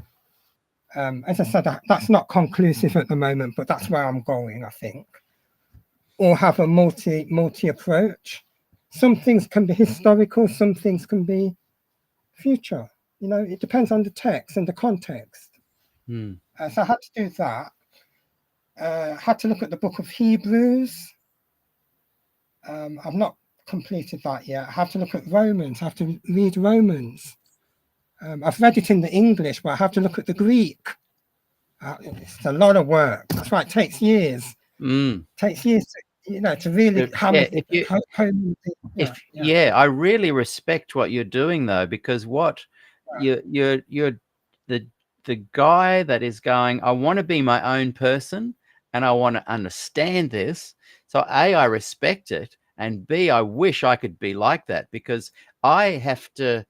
As I said, that's not conclusive at the moment, but that's where I'm going, I think. Or have a multi approach. Some things can be historical, some things can be future. It depends on the text and the context. So I had to do that. Had to look at the book of Hebrews. I've not completed that yet. I have to look at Romans. I have to read Romans. I've read it in the English, but I have to look at the Greek. It's a lot of work. That's right. It takes years. Takes years to really hammer it. I really respect what you're doing though, because what you're the the guy that is going, I want to be my own person and I want to understand this. So A, I respect it, and B, I wish I could be like that, because I have to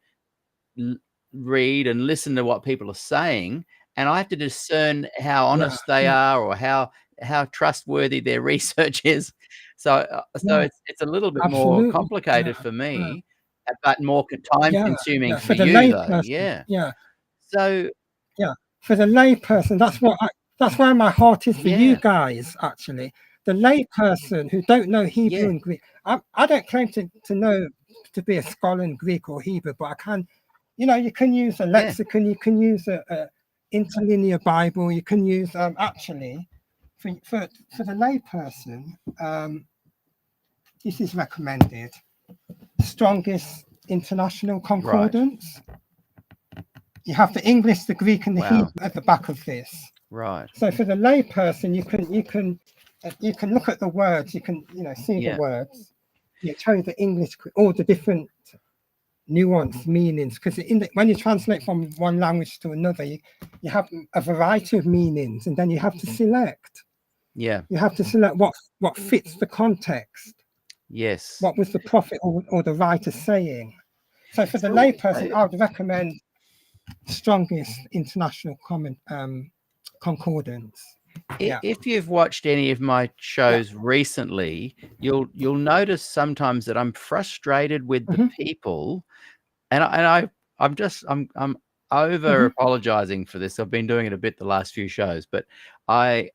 read and listen to what people are saying, and I have to discern how honest they are, or how trustworthy their research is. So it's a little bit more Absolutely. complicated for me, but more time consuming for For the you, though. layperson. So for the layperson, that's where my heart is for you Yeah. guys. Actually, the layperson who don't know Hebrew and Greek. I don't claim to be a scholar in Greek or Hebrew, but I can. You can use a lexicon. You can use a interlinear Bible. You can use actually for the layperson. This is recommended. Strongest International Concordance. You have the English, the Greek, and the Hebrew at the back of this. Right. So for the layperson, you can look at the words. You can see the words. You tell you the English, all the different nuanced meanings, because when you translate from one language to another, you have a variety of meanings, and then you have to select. Yeah. You have to select what fits the context. Yes. What was the prophet or the writer saying? So for the layperson, I would recommend Strongest International Concordance. If you've watched any of my shows recently, you'll notice sometimes that I'm frustrated with the people, and I'm over apologizing for this. I've been doing it a bit the last few shows, but I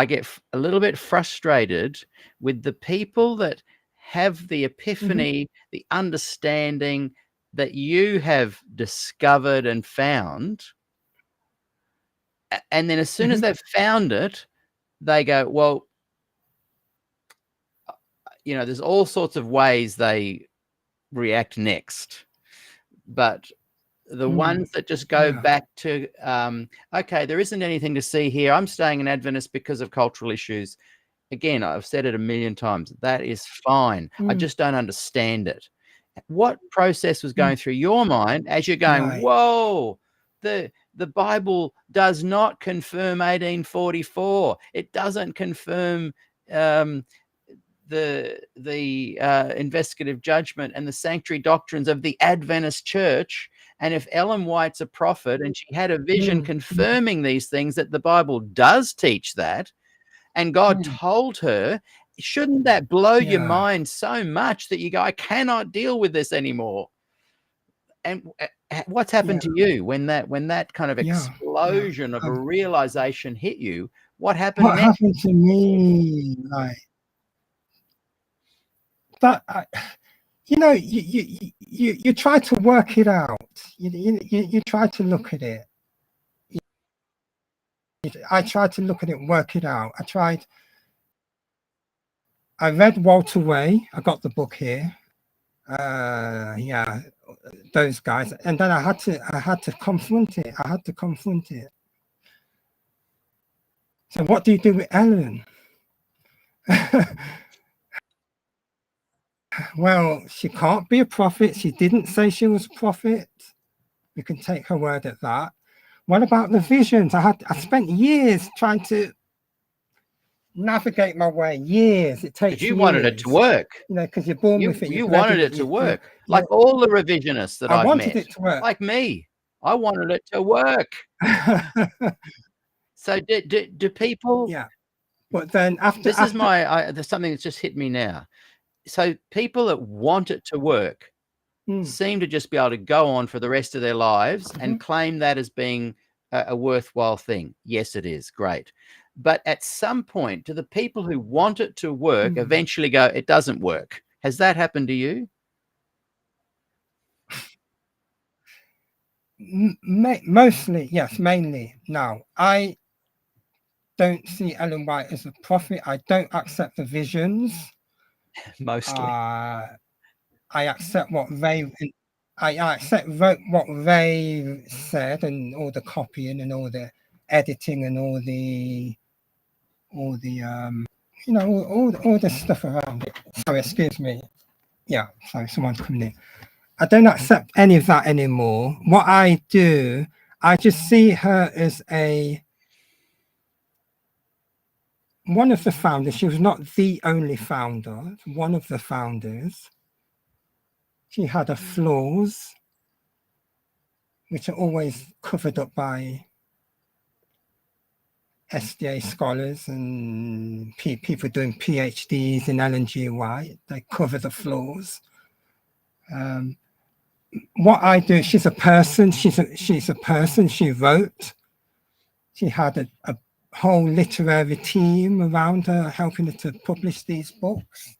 get a little bit frustrated with the people that have the epiphany, the understanding that you have discovered and found. And then as soon as they've found it, they go, well, there's all sorts of ways they react next. But the ones that just go back to, okay, there isn't anything to see here. I'm staying an Adventist because of cultural issues. Again, I've said it a million times. That is fine. I just don't understand it. What process was going through your mind as you're going, whoa, the Bible does not confirm 1844. It doesn't confirm the investigative judgment and the sanctuary doctrines of the Adventist Church. And if Ellen White's a prophet and she had a vision confirming these things, that the Bible does teach that, and God told her, shouldn't that blow your mind so much that you go, I cannot deal with this anymore? And what's happened to you when that kind of explosion of a realization hit you? What happened What next? happened to me? You try to work it out. You try to look at it. I tried to look at it, work it out. I read Walter Way. I got the book here. Those guys, and then I had to confront it. So what do you do with Ellen? Well, she can't be a prophet. She didn't say she was a prophet. You can take her word at that. What about the visions? I spent years trying to navigate my way. Years. It takes years. You wanted it to work. Because you're born with it. You wanted it to work. Like all the revisionists that I've met. I wanted it to work. Like me. I wanted it to work. So do people? Yeah. But then after there's something that's just hit me now. So people that want it to work seem to just be able to go on for the rest of their lives and claim that as being a worthwhile thing. Yes, it is. Great. But at some point, do the people who want it to work eventually go, it doesn't work? Has that happened to you? Mostly, yes, mainly. No, I don't see Ellen White as a prophet. I don't accept the visions. Mostly. I accept what they said, and all the copying and all the editing and all the all the stuff around it. Sorry, excuse me. Yeah, sorry, someone's coming in. I don't accept any of that anymore. What I do, I just see her as one of the founders. She was not the only founder, one of the founders. She had her flaws, which are always covered up by SDA scholars and people doing PhDs in LNGY. They cover the flaws. What I do, she's a person. She's a person. She wrote. She had a whole literary team around her helping her to publish these books.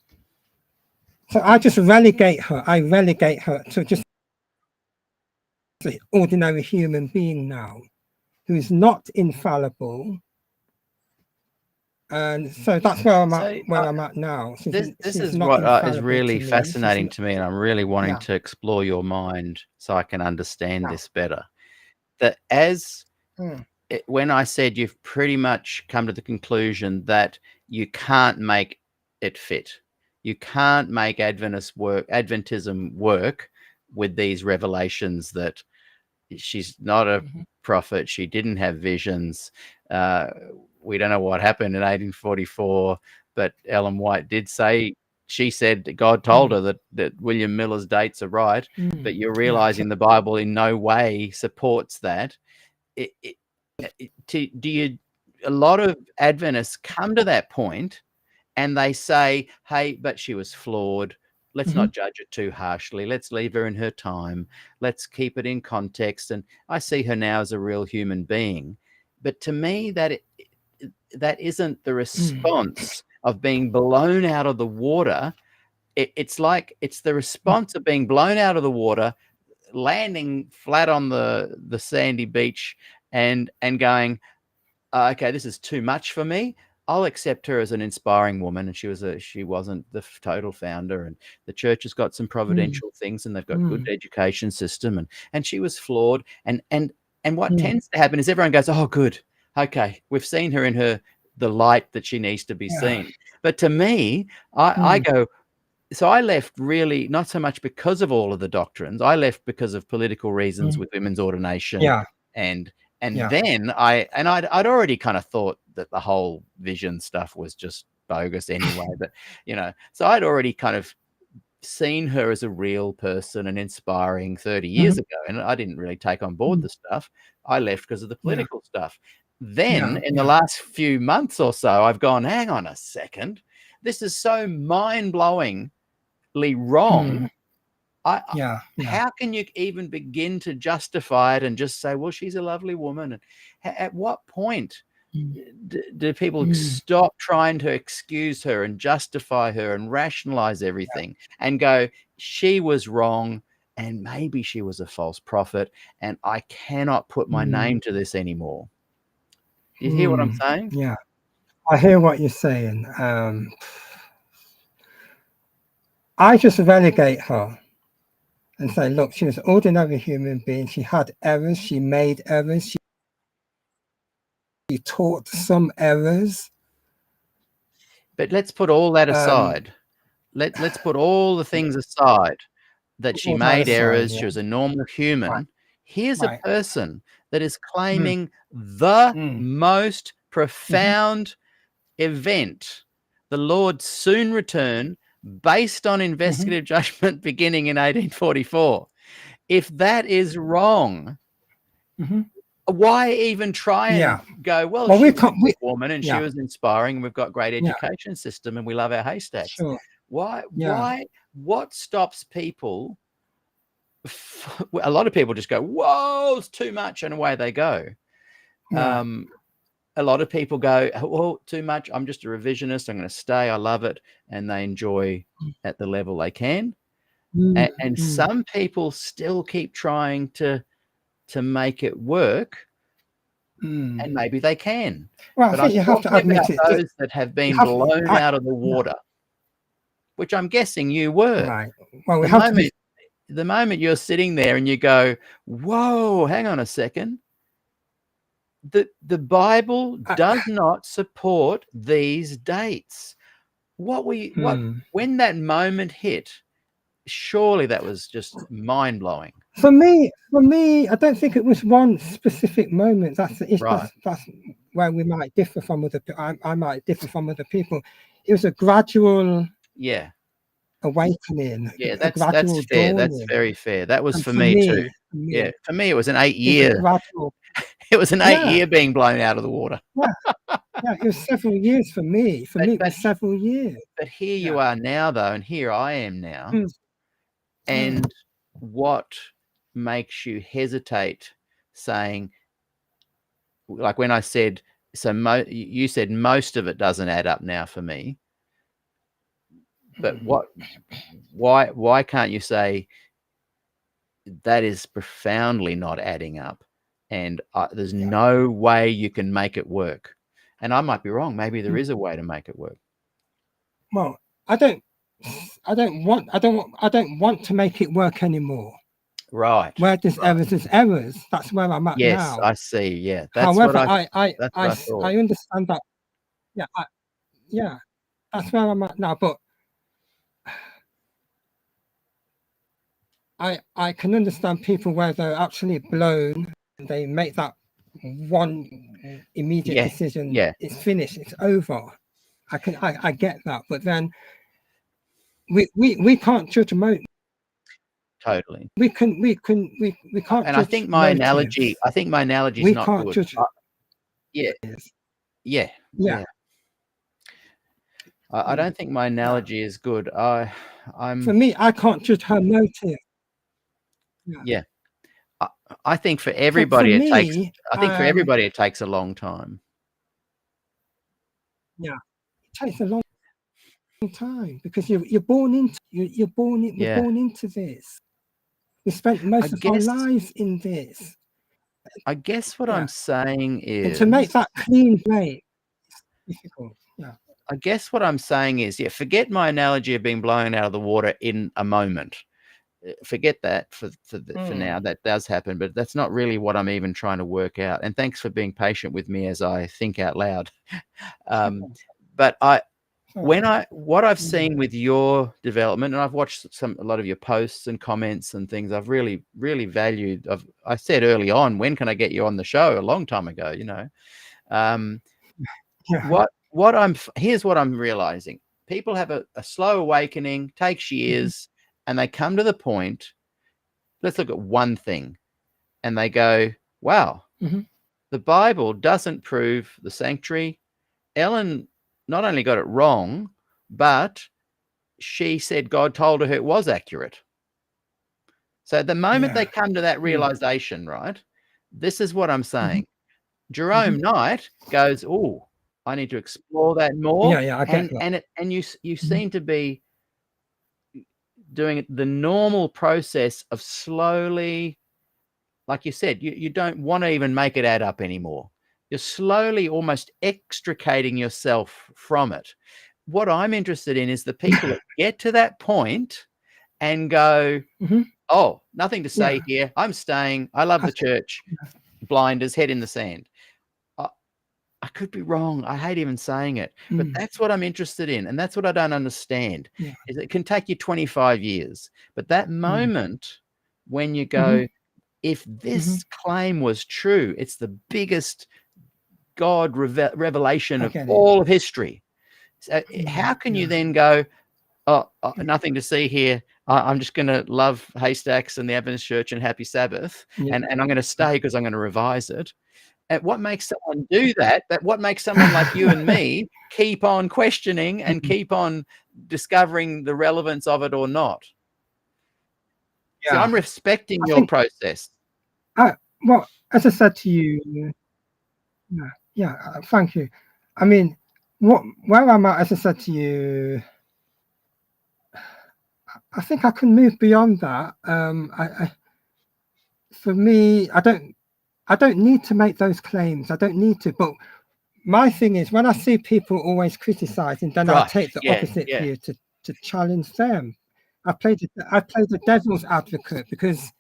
So I just relegate her. I relegate her to just an ordinary human being now, who is not infallible. And so that's where I'm at. Where I'm at now. This is what is really fascinating to me, and I'm really wanting to explore your mind so I can understand this better. That when I said you've pretty much come to the conclusion that you can't make it fit, you can't make Adventism work with these revelations that she's not a prophet, she didn't have visions. We don't know what happened in 1844, but Ellen White did say, she said that God told her that William Miller's dates are right, but you're realizing the Bible in no way supports that. A lot of Adventists come to that point and they say, hey, but she was flawed. Let's not judge it too harshly. Let's leave her in her time. Let's keep it in context. And I see her now as a real human being. But to me, that isn't the response of being blown out of the water. It's like it's the response of being blown out of the water, landing flat on the sandy beach and going, okay, this is too much for me. I'll accept her as an inspiring woman, and she wasn't the total founder, and the church has got some providential things, and they've got good education system, and she was flawed, and what tends to happen is everyone goes, oh, good, okay, we've seen her in the light that she needs to be seen. But to me, I go, so I left really not so much because of all of the doctrines. I left because of political reasons with women's ordination, and then I'd already kind of thought that the whole vision stuff was just bogus anyway. But so I'd already kind of seen her as a real person and inspiring 30 years ago, and I didn't really take on board the stuff. I left because of the political stuff. Then in the last few months or so, I've gone, hang on a second, this is so mind-blowingly wrong. How can you even begin to justify it and just say, well, she's a lovely woman? And at what point do people stop trying to excuse her and justify her and rationalize everything and go, she was wrong and maybe she was a false prophet and I cannot put my name to this anymore? Do you hear what I'm saying? Yeah, I hear what you're saying. I just relegate her and say, look, she was an ordinary human being. She had errors. She made errors. She taught some errors. But let's put all that aside. Let's put all the things aside, that she made errors. She was a normal human. Here's a person that is claiming the most profound event, the Lord's soon return, based on investigative judgment beginning in 1844. If that is wrong, why even try and go, well she was a woman and she was inspiring and we've got great education system and we love our haystacks. Why what stops people? A lot of people just go, whoa, it's too much, and away they go. A lot of people go, well, too much, I'm just a revisionist, I'm going to stay, I love it, and they enjoy at the level they can. And some people still keep trying to make it work, and maybe they can. Well, but I think you have to admit it. Those that have been blown out of the water, which I'm guessing you were. Right. Well, the moment you're sitting there and you go, whoa, hang on a second. The Bible does not support these dates. When that moment hit, surely that was just mind-blowing. For me, I don't think it was one specific moment. That's where we might differ from other. I might differ from other people. It was a gradual awakening. Yeah, a gradual fair. dawning. That's very fair. That was And for me too. Yeah, for me it was an 8-year. It was an 8-year being blown out of the water. Yeah, it was several years for me. For me, it was several years. But here you are now, though, and here I am now. And what makes you hesitate saying, like when I said, you said most of it doesn't add up now for me. But why can't you say that is profoundly not adding up, and there's no way you can make it work? And I might be wrong. Maybe there is a way to make it work. Well, I don't want to make it work anymore. Right. Where there's errors, there's errors. That's where I'm at now. Yes, I see. Yeah. However, I understand that. Yeah, that's where I'm at now. But I can understand people where they're actually blown and they make that one immediate decision. Yeah, it's finished, it's over. I get that, but then we can't judge motive. Totally. We can't. And I think my analogy. Is not good. Judge. Yeah. I don't think my analogy is good. I'm. For me, I can't judge her motive. Yeah. I think for everybody it takes a long time. Yeah, it takes a long time because you're born into we're born into this. We spent most of our lives in this. I guess what I'm saying is, and to make that clean break, it's difficult. Yeah. I guess what I'm saying is, forget my analogy of being blown out of the water in a moment. Forget that for now. That does happen, but that's not really what I'm even trying to work out. And thanks for being patient with me as I think out loud. But what I've seen with your development, and I've watched a lot of your posts and comments and things, I've really, really valued. I said early on, when can I get you on the show? A long time ago, Here's what I'm realizing. People have a slow awakening, takes years, and they come to the point. Let's look at one thing, and they go, "Wow, the Bible doesn't prove the sanctuary." Ellen not only got it wrong, but she said God told her it was accurate. So the moment they come to that realization, right, this is what I'm saying. Jerome Knight goes, "Oh, I need to explore that more." I get that. And you seem to be doing the normal process of slowly, like you said, you don't want to even make it add up anymore. You're slowly almost extricating yourself from it. What I'm interested in is the people that get to that point and go, "Oh, nothing to say here. I'm staying. I love the church." Blinders, head in the sand. I could be wrong. I hate even saying it, but that's what I'm interested in. And that's what I don't understand is it can take you 25 years, but that moment when you go, if this claim was true, it's the biggest God revelation of all of history. So how can you then go, "Oh, nothing to see here. I'm just going to love Haystacks and the Adventist Church and happy Sabbath. And I'm going to stay because I'm going to revise it." And what makes someone do that? What makes someone like you and me keep on questioning and keep on discovering the relevance of it or not? So I'm respecting your process. Well, as I said to you, thank you. I mean, where I'm at, as I said to you, I think I can move beyond that. For me, I don't need to make those claims. I don't need to. But my thing is, when I see people always criticizing, then I take the opposite view to challenge them. I play the devil's advocate because,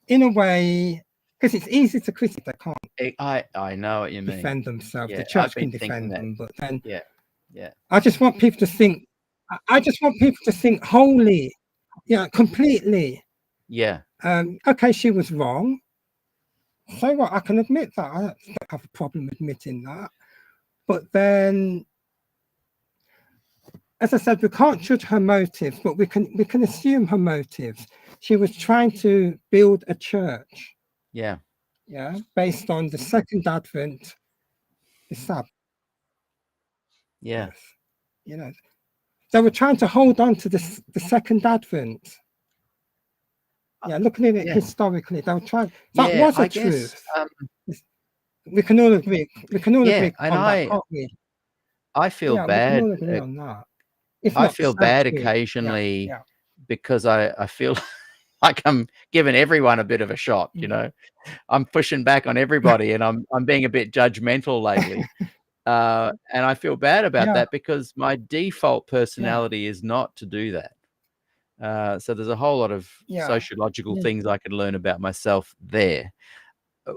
in a way, because it's easy to criticize. They can't. I know what you mean. Defend themselves. The church can defend them, but then yeah. I just want people to think. I just want people to think wholly. Yeah, completely. Yeah. Okay, she was wrong. So what? I can admit that. I don't have a problem admitting that. But then, as I said, we can't judge her motives, but we can assume her motives. She was trying to build a church. Yeah. Yeah, based on the second advent, the Sabbath. Yeah. You know, they were trying to hold on to the second advent. Yeah, looking at it historically, they were trying. That was a truth. We can all agree. We can all agree on that, can't we? I feel bad. We can all agree on that. I feel bad occasionally because I feel like I'm giving everyone a bit of a shot. You know, I'm pushing back on everybody, and I'm being a bit judgmental lately. And I feel bad about that because my default personality is not to do that. So there's a whole lot of sociological things I can learn about myself there.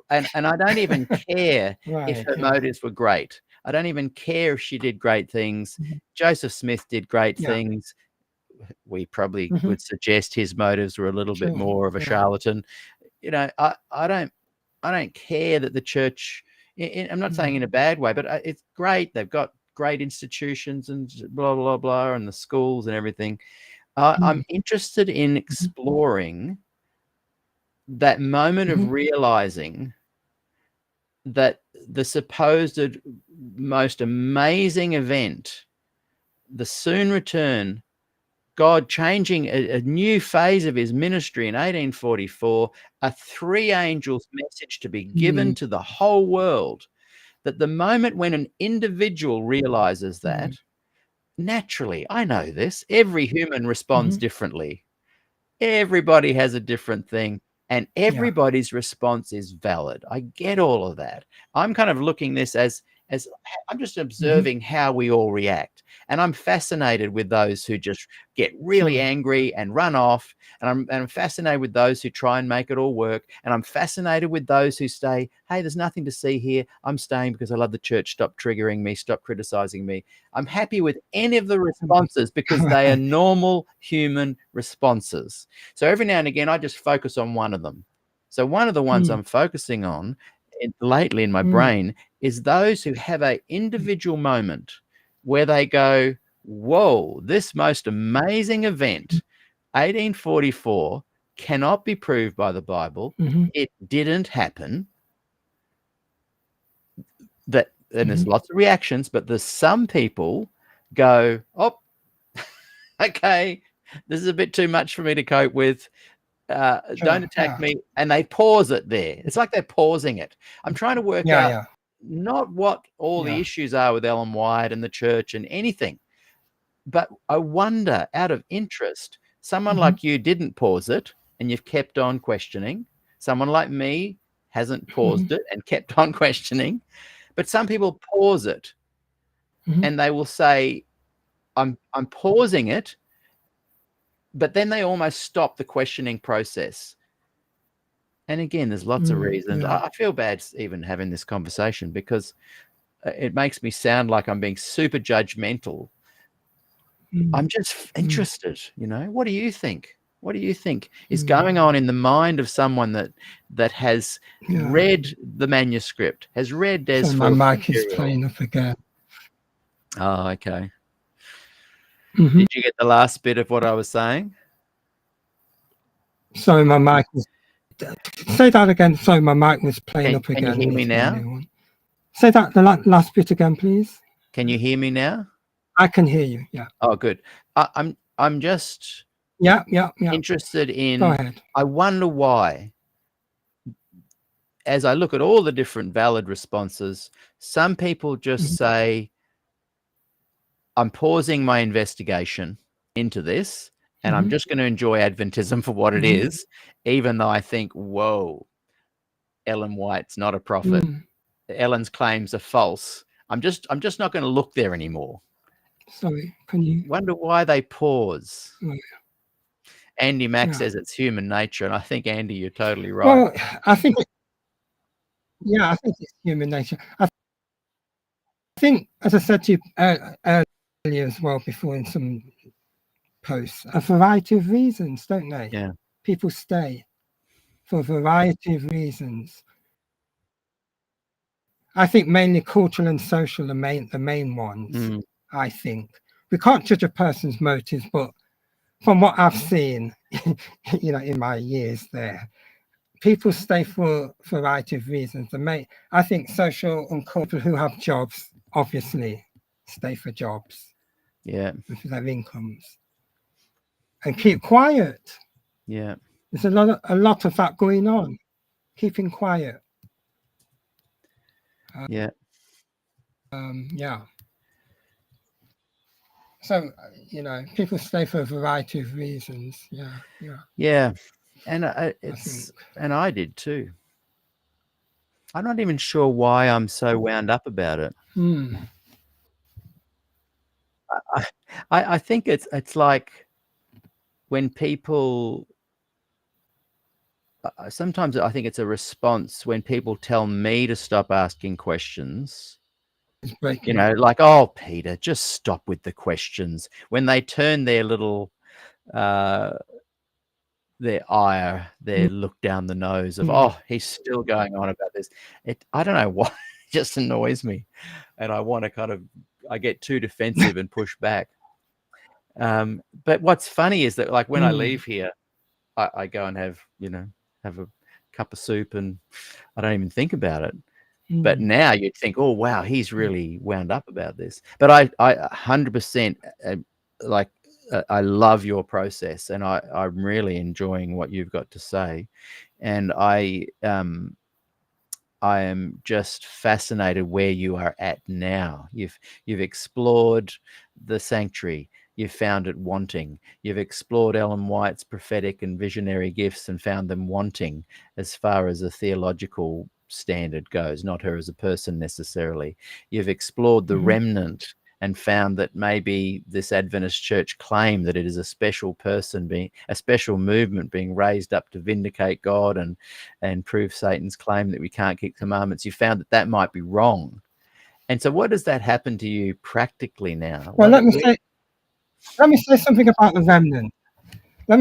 And I don't even care if her motives were great. I don't even care if she did great things. Joseph Smith did great things. We probably would suggest his motives were a little bit more of a charlatan. You know, I don't care that the church, I'm not saying in a bad way, but it's great. They've got great institutions and blah, blah, blah, and the schools and everything. I'm interested in exploring that moment of realizing that the supposed most amazing event, the soon return, God changing a new phase of his ministry in 1844, a 3 angels message to be given to the whole world, that the moment when an individual realizes that, naturally, I know this, every human responds differently. Everybody has a different thing, and everybody's response is valid. I get all of that. I'm kind of looking this as I'm just observing how we all react. And I'm fascinated with those who just get really angry and run off. And I'm fascinated with those who try and make it all work. And I'm fascinated with those who stay, hey, there's nothing to see here. I'm staying because I love the church. Stop triggering me. Stop criticizing me. I'm happy with any of the responses because they are normal human responses. So every now and again, I just focus on one of them. So one of the ones I'm focusing on lately in my brain is those who have an individual moment where they go, whoa, this most amazing event, 1844, cannot be proved by the Bible. It didn't happen. And there's lots of reactions, but there's some people go, oh, okay, this is a bit too much for me to cope with. Don't attack me. And they pause it there. It's like they're pausing it. I'm trying to work out not what all the issues are with Ellen White and the church and anything, but I wonder, out of interest, someone like you didn't pause it and you've kept on questioning. Someone like me hasn't paused it and kept on questioning. But some people pause it and they will say, I'm pausing it, but then they almost stop the questioning process. And again, there's lots of reasons. I feel bad even having this conversation because it makes me sound like I'm being super judgmental. I'm just interested, you know. What do you think? What do you think is going on in the mind of someone that has read the manuscript, has read Des So my mic is playing up again. Oh, okay. Did you get the last bit of what I was saying? Sorry, my mic was... Say that again. Sorry, my mic was playing up again. Can you hear me now? Say that the last bit again, please. Can you hear me now? I can hear you. Yeah. Oh, good. I'm just interested in. Go ahead. I wonder why, as I look at all the different valid responses, some people just say, I'm pausing my investigation into this and I'm just going to enjoy Adventism for what it is, even though I think, whoa, Ellen White's not a prophet. Ellen's claims are false. I'm just not going to look there anymore. Sorry, can you wonder why they pause? Andy Mack Yeah. says it's human nature, and I think, Andy, you're totally right. Well, I think it's human nature. I think, as I said to you earlier as well, before in some posts? A variety of reasons, don't they? Yeah. People stay for a variety of reasons. I think mainly cultural and social are the main ones. I think we can't judge a person's motives, but from what I've seen, in my years there, people stay for a variety of reasons. I think social and cultural who have jobs obviously stay for jobs. Yeah. With their incomes. And keep quiet. Yeah. There's a lot of that going on. Keeping quiet. Yeah. Yeah. So, people stay for a variety of reasons. Yeah. Yeah. And and I did too. I'm not even sure why I'm so wound up about it. I think it's like when people sometimes I think it's a response when people tell me to stop asking questions. Like, oh, Peter, just stop with the questions. When they turn their little their ire, their look down the nose of, oh, he's still going on about this. I don't know why, it just annoys me. And I want to I get too defensive and push back. But what's funny is that, like, when I leave here, I go and have a cup of soup and I don't even think about it. But now you'd think, oh, wow, he's really wound up about this. But I 100% I love your process, and I'm really enjoying what you've got to say. And I am just fascinated where you are at now. You've explored the sanctuary. You've found it wanting. You've explored Ellen White's prophetic and visionary gifts and found them wanting as far as a theological standard goes, not her as a person necessarily. You've explored the remnant and found that maybe this Adventist church claim that it is a special person, being a special movement being raised up to vindicate God and prove Satan's claim that we can't keep commandments. You found that might be wrong. And so what does that happen to you practically now? Well, let me say something about the remnant. The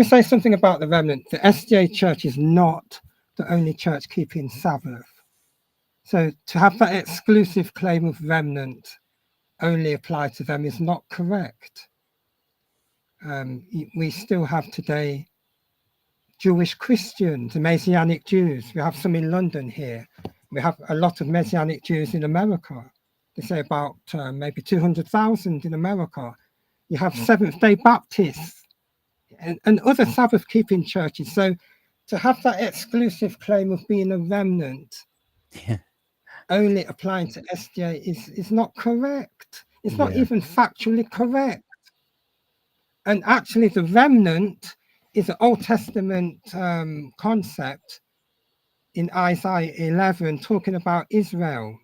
SDA church is not the only church keeping Sabbath. So to have that exclusive claim of remnant only apply to them is not correct. We still have today Jewish Christians, Messianic Jews. We have some in London here. We have a lot of Messianic Jews in America. They say about maybe 200,000 in America. You have Seventh-day Baptists and other Sabbath-keeping churches. So to have that exclusive claim of being a remnant only applying to SDA is not correct. It's not even factually correct. And actually, the remnant is an Old Testament concept in Isaiah 11 talking about Israel.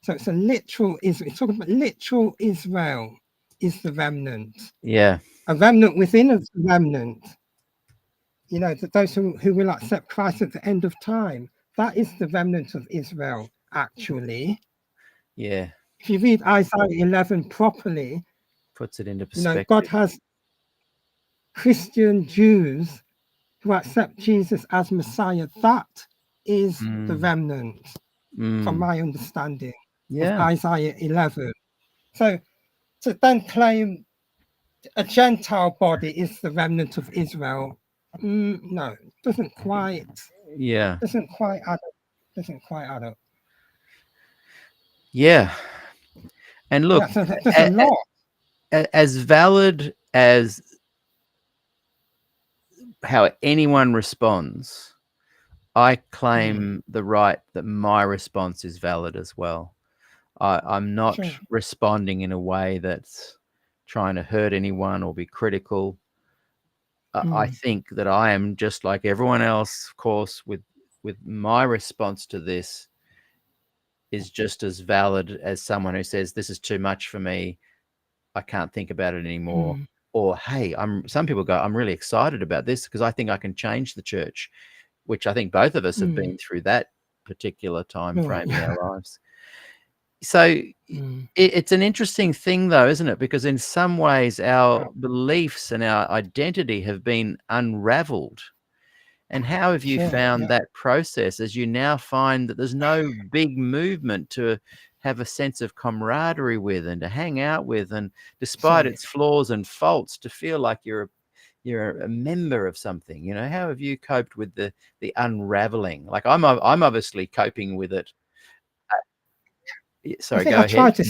So it's a literal Israel. It's talking about literal Israel is the remnant. Yeah. A remnant within a remnant. Those who will accept Christ at the end of time. That is the remnant of Israel, actually. Yeah. If you read Isaiah 11 properly, puts it into perspective. God has Christian Jews who accept Jesus as Messiah. That is the remnant, from my understanding of Isaiah 11. So to then claim a Gentile body is the remnant of Israel, no, doesn't quite add up. Yeah. And look, there's a lot. As valid as how anyone responds, I claim the right that my response is valid as well. I'm not responding in a way that's trying to hurt anyone or be critical. I think that I am just like everyone else, of course, with my response to this is just as valid as someone who says, this is too much for me, I can't think about it anymore. Or, hey, some people go, I'm really excited about this because I think I can change the church, which I think both of us have been through that particular time frame in our lives. So Mm. it's an interesting thing, though, isn't it? Because in some ways, our Yeah. beliefs and our identity have been unraveled. And how have you Sure. found Yeah. that process as you now find that there's no big movement to have a sense of camaraderie with and to hang out with, and despite Sorry. its flaws and faults, to feel like you're a member of something? You know, how have you coped with the unraveling? Like I'm obviously coping with it. I Sorry, think go I ahead. tried to,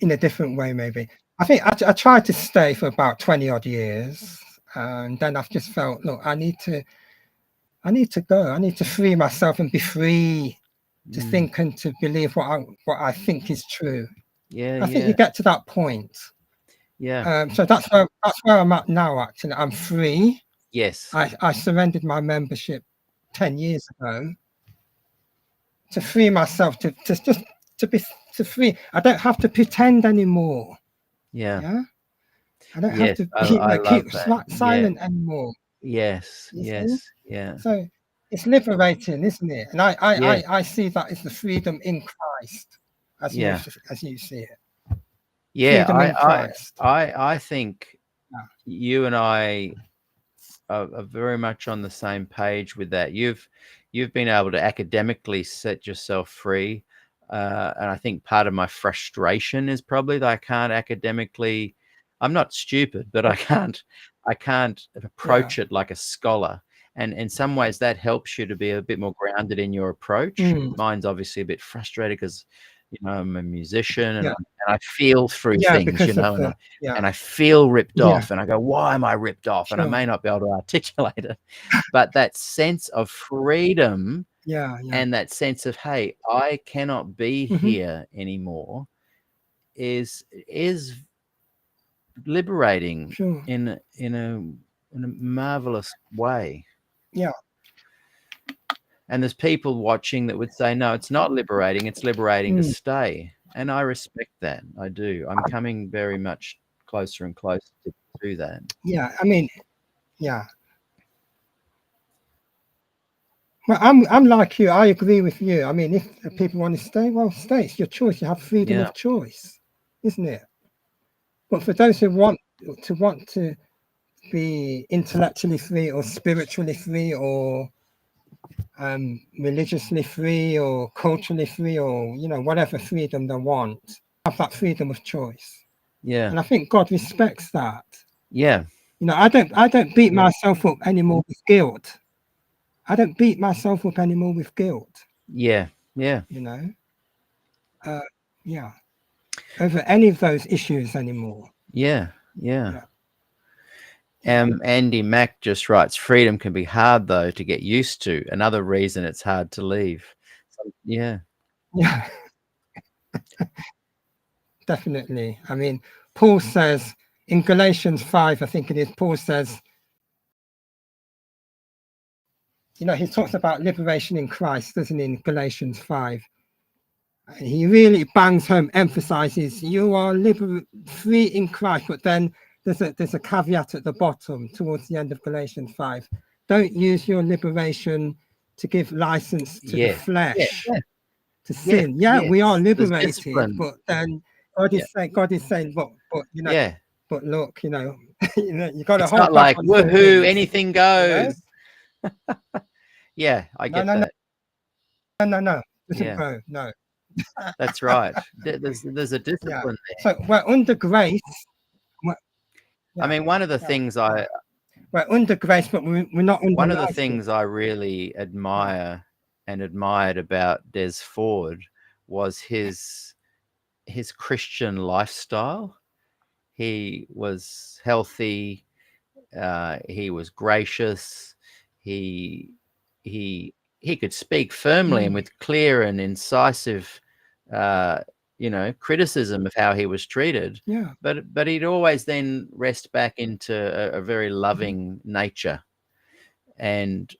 in a different way, maybe. I think I tried to stay for about 20 odd years, and then I've just felt, look, I need to go. I need to free myself and be free to think and to believe what I think is true. Yeah, I think yeah, you get to that point. yeah. So that's where I'm at now. Actually, I'm free. Yes. I surrendered my membership 10 years ago to free myself to just to be to free. I don't have to pretend anymore. Yeah. Yeah, I don't have Yes. to I love keep that. Yeah. silent anymore. Yes. You see, Yes. Yeah. so it's liberating, isn't it? And Yeah. I see that as the freedom in Christ, as you Yeah. see it. Yeah. Freedom in Christ. I think Yeah. you and I are very much on the same page with that. You've been able to academically set yourself free, and I think part of my frustration is probably that I can't academically. I'm not stupid, but I can't Yeah. approach it like a scholar. And in some ways, that helps you to be a bit more grounded in your approach. Mm. Mine's obviously a bit frustrated because, I'm a musician and Yeah. I feel through Yeah. things, Because of and the and I feel ripped yeah. off and I go, why am I ripped off? And I Sure. may not be able to articulate it, but that sense of freedom Yeah. Yeah. and that sense of, hey, I cannot be Hmm. here anymore is liberating Sure. in a marvelous way. Yeah. And there's people watching that would say, no, it's not liberating, it's liberating to Mm. stay. And I respect that. I do. I'm coming very much closer and closer to that. Yeah. I mean, yeah. Well, I'm like you. I agree with you. I mean, if people want to stay, well, stay. It's your choice. You have freedom Yeah. of choice, isn't it? But for those who want to be intellectually free or spiritually free or religiously free or culturally free or whatever freedom they want, have that freedom of choice. Yeah. And I think God respects that. Yeah. I don't beat myself up anymore with guilt. I don't beat myself up anymore with guilt. Yeah. Yeah. Yeah, over any of those issues anymore. Yeah. Yeah. Yeah. Andy Mack just writes, freedom can be hard, though, to get used to. Another reason it's hard to leave. So, yeah. Yeah. Definitely. I mean, Paul says in Galatians 5, I think it is, Paul says, he talks about liberation in Christ, doesn't he, in Galatians 5. And he really bangs home, emphasizes you are free in Christ, but then there's a caveat at the bottom towards the end of Galatians 5. Don't use your liberation to give license to the flesh, to sin. Yeah, we are liberated, but then God is saying, but but look, you got to It's hold not back like, on some woohoo, things. anything goes. Yeah, I get that. No, doesn't Yeah, go. No. that's right. There's a Yeah. discipline So we're under grace. there. I mean, one of the things we're under grace, but we're not under one of the license. things I really admire and admired about Des Ford was his Christian lifestyle. He was healthy. He was gracious. He could speak firmly and with clear and incisive, criticism of how he was treated. Yeah. But he'd always then rest back into a very loving nature. And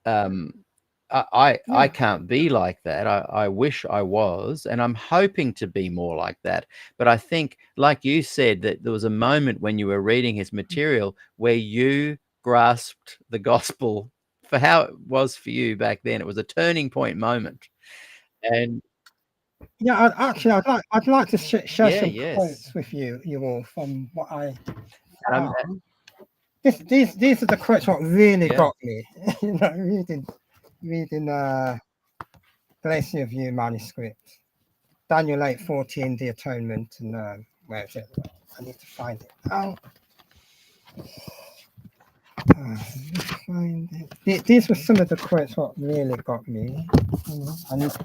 I can't be like that. I wish I was, and I'm hoping to be more like that. But I think, like you said, that there was a moment when you were reading his material where you grasped the gospel for how it was for you back then. It was a turning point moment. And Yeah, I'd like to share Yeah, some yes. quotes with you all from what I Um, found. These are the quotes what really Yeah. got me. You know, reading Glacier View manuscript, Daniel 8:14, the atonement, and where is it? I need to find it now. Find it. These were some of the quotes what really got me.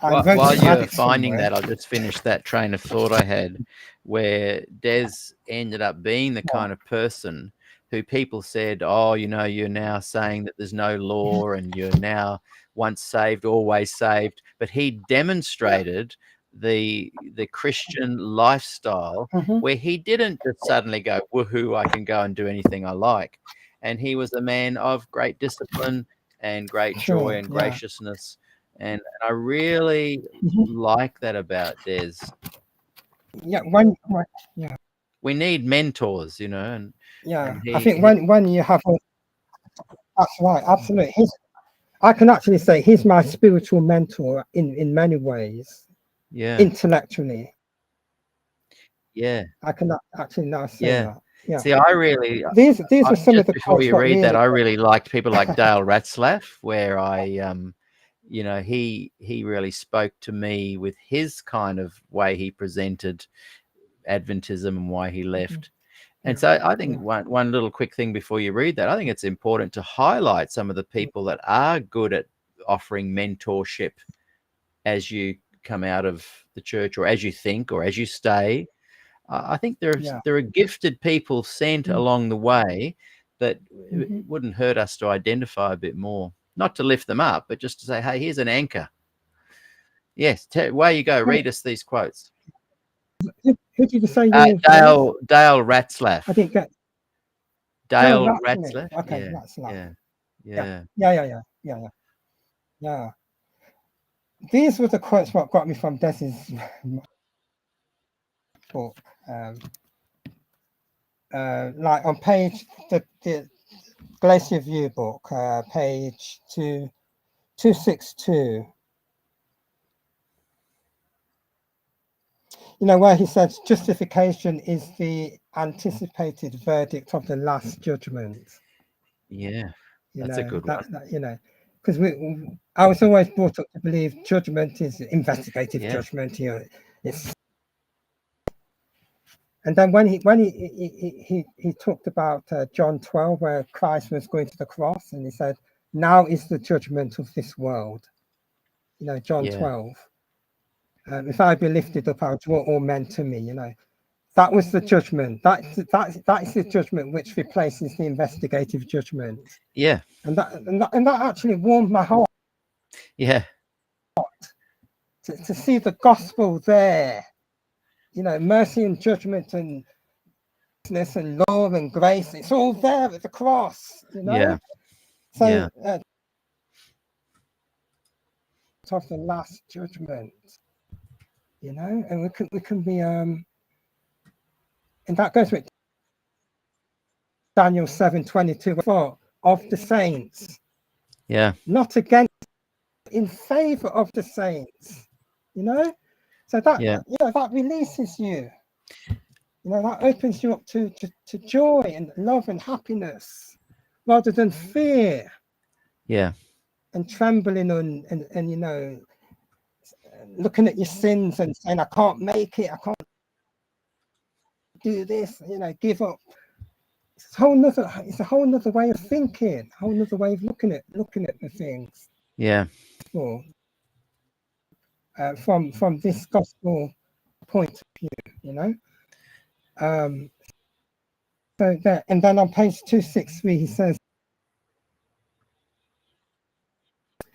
While you're finding that, I'll just finish that train of thought I had, where Des ended up being the kind of person who people said, oh, you know, you're now saying that there's no law and you're now once saved, always saved. But he demonstrated the Christian lifestyle where he didn't just suddenly go, woohoo, I can go and do anything I like. And he was a man of great discipline and great joy and graciousness. And I really like that about Des. Yeah, we need mentors, you know, and I think when you have that's right, absolutely. I can actually say he's my spiritual mentor in many ways. Yeah. Intellectually. Yeah. I can actually now say that. Yeah. See, I really these are some of the before you read that, I really liked people like Dale Ratzlaff, where I you know, he really spoke to me with his kind of way he presented Adventism and why he left. And so I think one little quick thing before you read that, I think it's important to highlight some of the people that are good at offering mentorship as you come out of the church, or as you think, or as you stay. I think there are gifted people sent along the way that it wouldn't hurt us to identify a bit more, not to lift them up, but just to say, hey, here's an anchor. Yes, away you go. Read us these quotes. Who did you say? Dale Ratzlaff. I didn't get Dale Ratzlaff. Okay, Ratzlaff. Yeah. These were the quotes what got me from Des's book. Like on page the Glacier View book, page 262. You know, where he says justification is the anticipated verdict of the last judgment. Yeah, that's a good one. You know, because I was always brought up to believe judgment is investigative judgment. You know, it's. And then when he talked about John 12, where Christ was going to the cross, and he said, "Now is the judgment of this world." You know, John 12. If I be lifted up, I'll draw all men to me. You know, that was the judgment. That is the judgment which replaces the investigative judgment. Yeah. And that actually warmed my heart. Yeah. To see the gospel there. You know, mercy and judgment and goodness and love and grace, it's all there at the cross, you know. Yeah. So of the last judgment, you know, and we can be and that goes with Daniel 7:22 of the saints. Yeah. Not against, in favor of the saints, you know. So that you know, that releases you. You know, that opens you up to joy and love and happiness rather than fear. Yeah. And trembling and you know, looking at your sins and saying, I can't make it, I can't do this, you know, give up. It's a whole nother way of thinking, a whole nother way of looking at the things. Yeah. From this gospel point of view, you know. So there, and then on page 263, he says,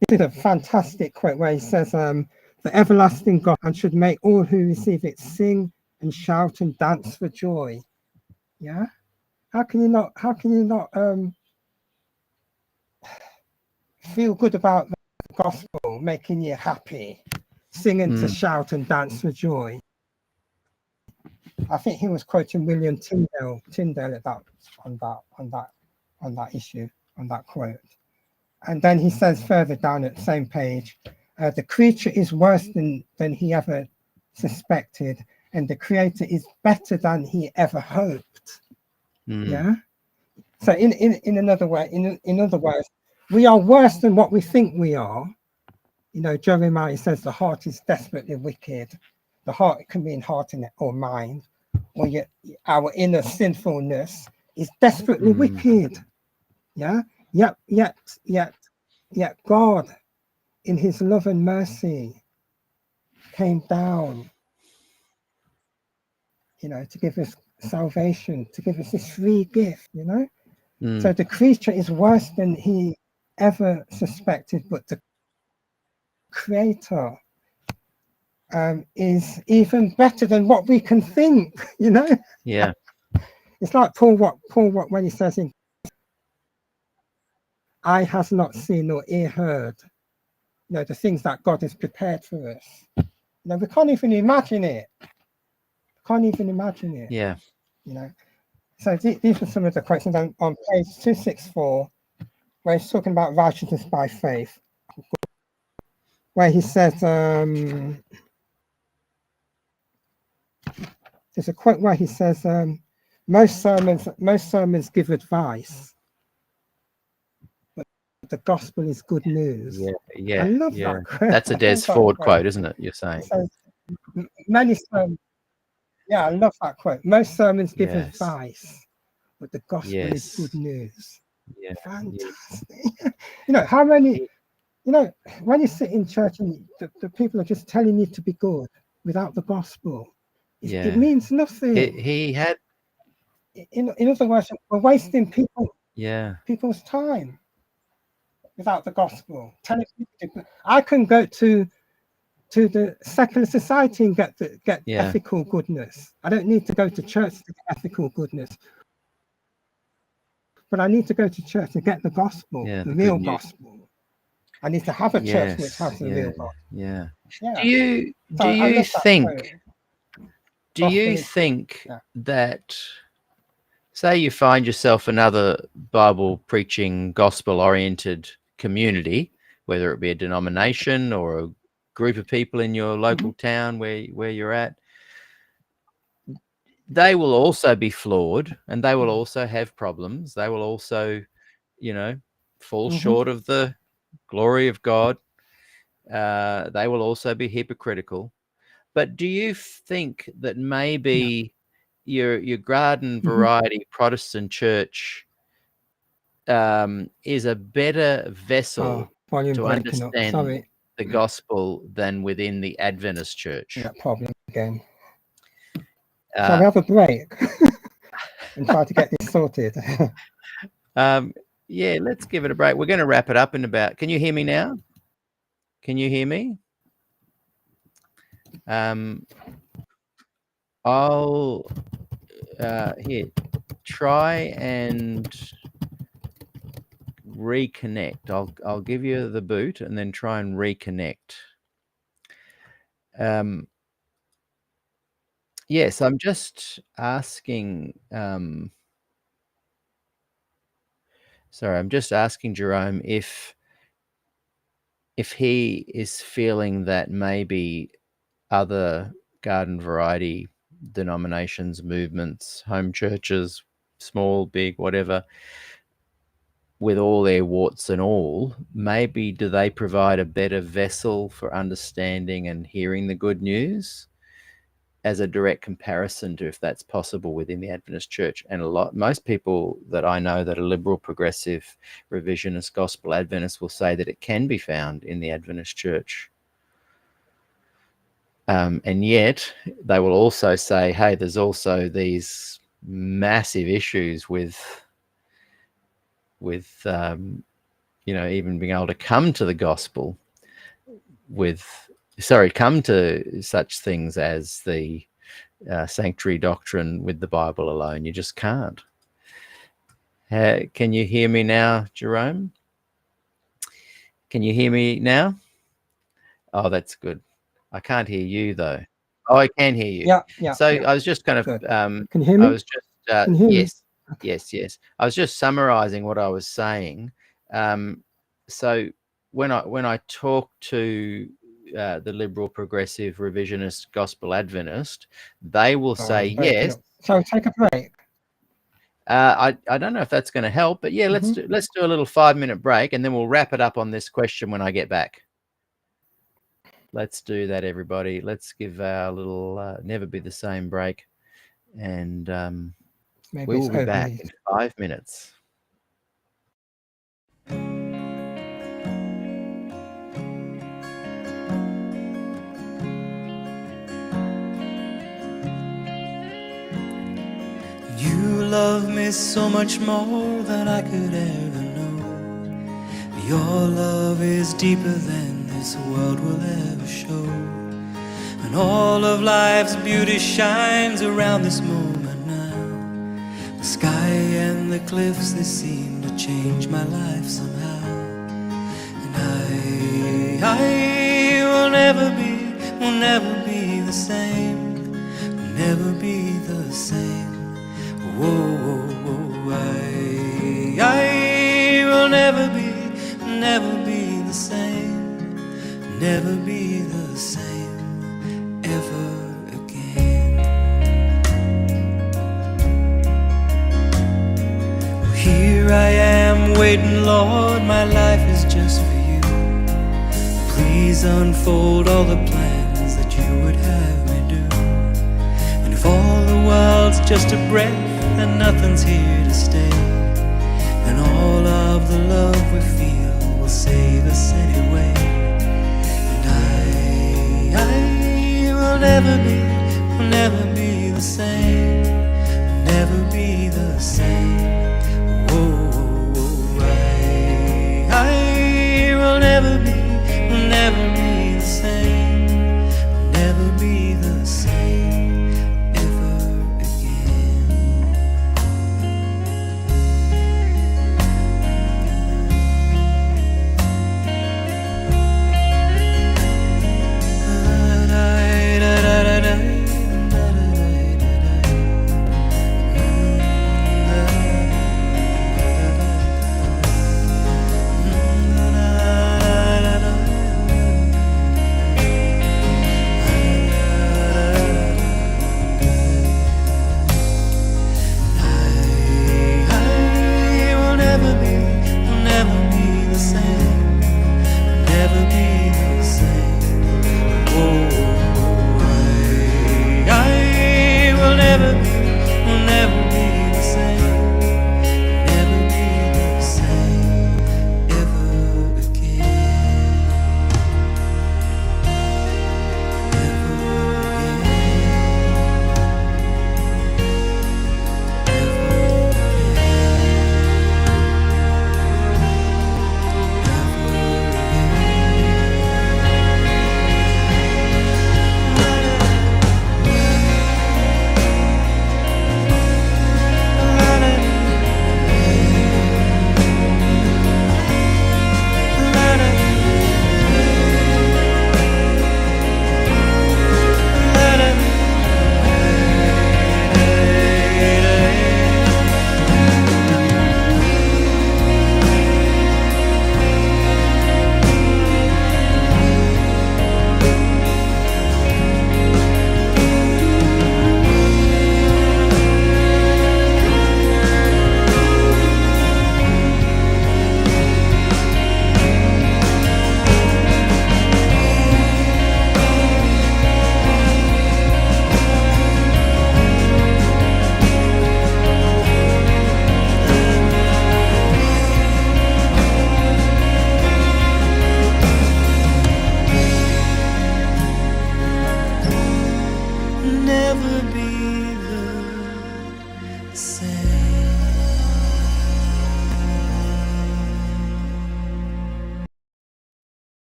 this is a fantastic quote where he says, the everlasting God should make all who receive it sing and shout and dance for joy. Yeah. How can you not feel good about the gospel making you happy, singing to shout and dance for joy? I think he was quoting William Tyndale at that on that issue, on that quote. And then he says further down at the same page, the creature is worse than he ever suspected, and the Creator is better than he ever hoped. Yeah. So in another way, in other words, we are worse than what we think we are. You know, Jeremiah says the heart is desperately wicked. The heart can mean heart or mind, or our inner sinfulness is desperately wicked. Yeah. Yet God, in his love and mercy, came down, you know, to give us salvation, to give us this free gift, you know. So the creature is worse than he ever suspected, but the Creator is even better than what we can think, you know. Yeah. It's like Paul when he says in eye has not seen nor ear heard, you know, the things that God has prepared for us. You know, we can't even imagine it. Yeah. You know. So these are some of the questions on page 264, where he's talking about righteousness by faith, where he says, there's a quote where he says, most sermons give advice, but the gospel is good news. Yeah. I love that quote. That's a Des Ford quote, isn't it? You're saying. So many sermons. Yeah, I love that quote. Most sermons give advice, but the gospel is good news. Yeah. Fantastic. You know, how many, you know, when you sit in church and the people are just telling you to be good without the gospel, it means nothing. He had, in other words, we're wasting people's time without the gospel. Telling people I can go to the secular society and get ethical goodness. I don't need to go to church to get ethical goodness, but I need to go to church to get the gospel, the real gospel. I need to have a church which has the real gospel. Yeah. Do you think that, say you find yourself another Bible preaching, gospel oriented community, whether it be a denomination or a group of people in your local town where you're at, they will also be flawed and they will also have problems. They will also, you know, fall short of the glory of God. They will also be hypocritical. But do you think that maybe your garden variety Protestant church is a better vessel to understand the gospel than within the Adventist church? Yeah, problem again. Shall we have a break and try to get this sorted? Yeah, let's give it a break. We're going to wrap it up in about. Can you hear me now? Can you hear me? I'll here try and reconnect. I'll give you the boot and then try and reconnect. Yes, I'm just asking. Sorry, I'm just asking Jerome if he is feeling that maybe other garden variety denominations, movements, home churches, small, big, whatever, with all their warts and all, maybe do they provide a better vessel for understanding and hearing the good news as a direct comparison to if that's possible within the Adventist church? And most people that I know that are liberal, progressive, revisionist, gospel Adventists will say that it can be found in the Adventist church. And yet they will also say, hey, there's also these massive issues with you know, even being able to come to the gospel come to such things as the sanctuary doctrine with the Bible alone. You just can't. Can you hear me now, Jerome? Can you hear me now? Oh, that's good. I can't hear you though. Oh, I can hear you. Yeah. So I was just kind of can you hear me? I was just yes. I was just summarizing what I was saying. So when I talk to the liberal, progressive, revisionist, gospel Adventist, they will say I'm breaking yes. up. So take a break. I don't know if that's going to help, but yeah, let's do a little 5-minute break, and then we'll wrap it up on this question when I get back. Let's do that, everybody. Let's give our little never be the same break, and we will be back in 5 minutes. You love me so much more than I could ever know. Your love is deeper than this world will ever show. And all of life's beauty shines around this moment now. The sky and the cliffs, they seem to change my life somehow. And I will never be the same, will never be the same. Whoa, I will never be the same, never be the same ever again. Here I am waiting, Lord, my life is just for you. Please unfold all the plans that you would have me do. And if all the world's just a breath and nothing's here to stay, and all of the love we feel will save us anyway. And I will never be the same, will never be the same. Whoa, I will never be the same, will never be the same ever again.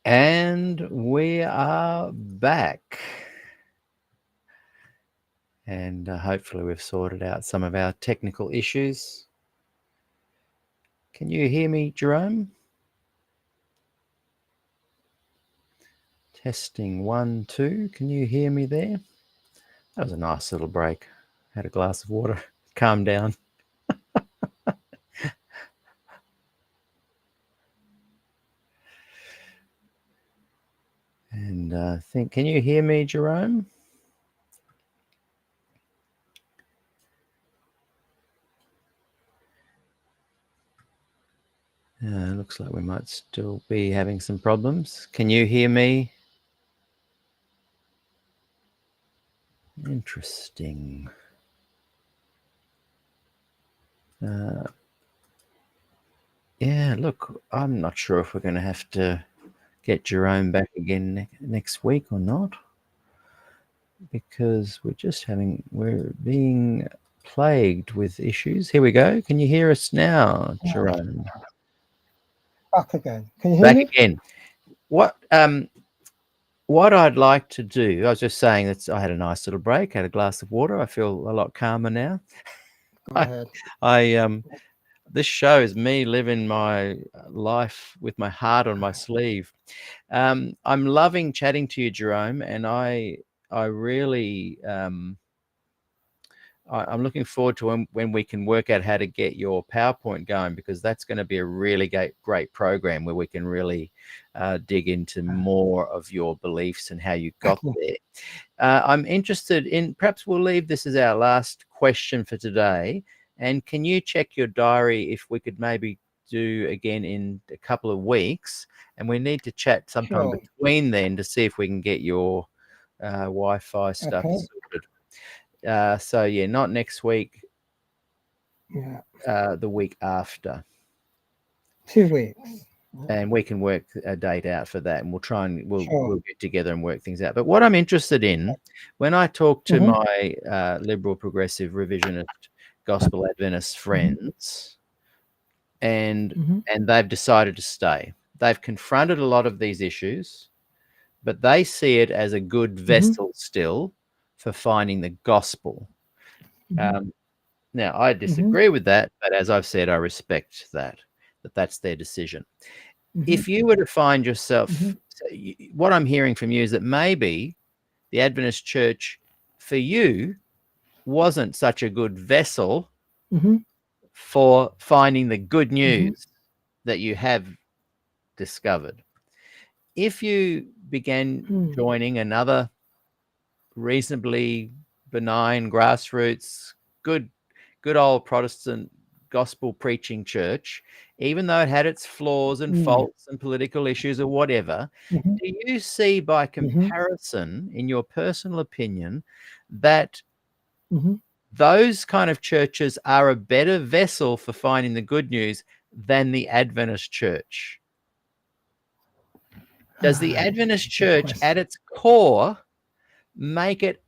And we are back. And hopefully we've sorted out some of our technical issues. Can you hear me, Jerome? Testing 1, 2. Can you hear me there? That was a nice little break. Had a glass of water, calm down. And I think, can you hear me, Jerome? Looks like we might still be having some problems. Can you hear me? Interesting. Yeah, look, I'm not sure if we're going to have to get Jerome back again next week or not, because we're being plagued with issues. Here we go. Can you hear us now, Jerome? Back again. Can you hear Back me? again. What I'd like to do, I was just saying that I had a nice little break, had a glass of water. I feel a lot calmer now. Go ahead. This show is me living my life with my heart on my sleeve. I'm loving chatting to you, Jerome, and I really I'm looking forward to when we can work out how to get your PowerPoint going, because that's going to be a really great program where we can really dig into more of your beliefs and how you got there. I'm interested in, perhaps we'll leave this as our last question for today. And can you check your diary if we could maybe do again in a couple of weeks? And we need to chat sometime between then to see if we can get your Wi-Fi stuff sorted. So yeah, not next week. The week after. 2 weeks. And we can work a date out for that, and we'll get together and work things out. But what I'm interested in, when I talk to my liberal, progressive, revisionist, gospel Adventist friends, and they've decided to stay, they've confronted a lot of these issues, but they see it as a good vessel still for finding the gospel. Now, I disagree with that, but as I've said, I respect that's their decision. If you were to find yourself, what I'm hearing from you is that maybe the Adventist Church for you wasn't such a good vessel for finding the good news that you have discovered. If you began joining another reasonably benign, grassroots, good old Protestant gospel preaching church, even though it had its flaws and faults and political issues or whatever, do you see by comparison, in your personal opinion, that those kind of churches are a better vessel for finding the good news than the Adventist Church? Does the Adventist Church at its core make it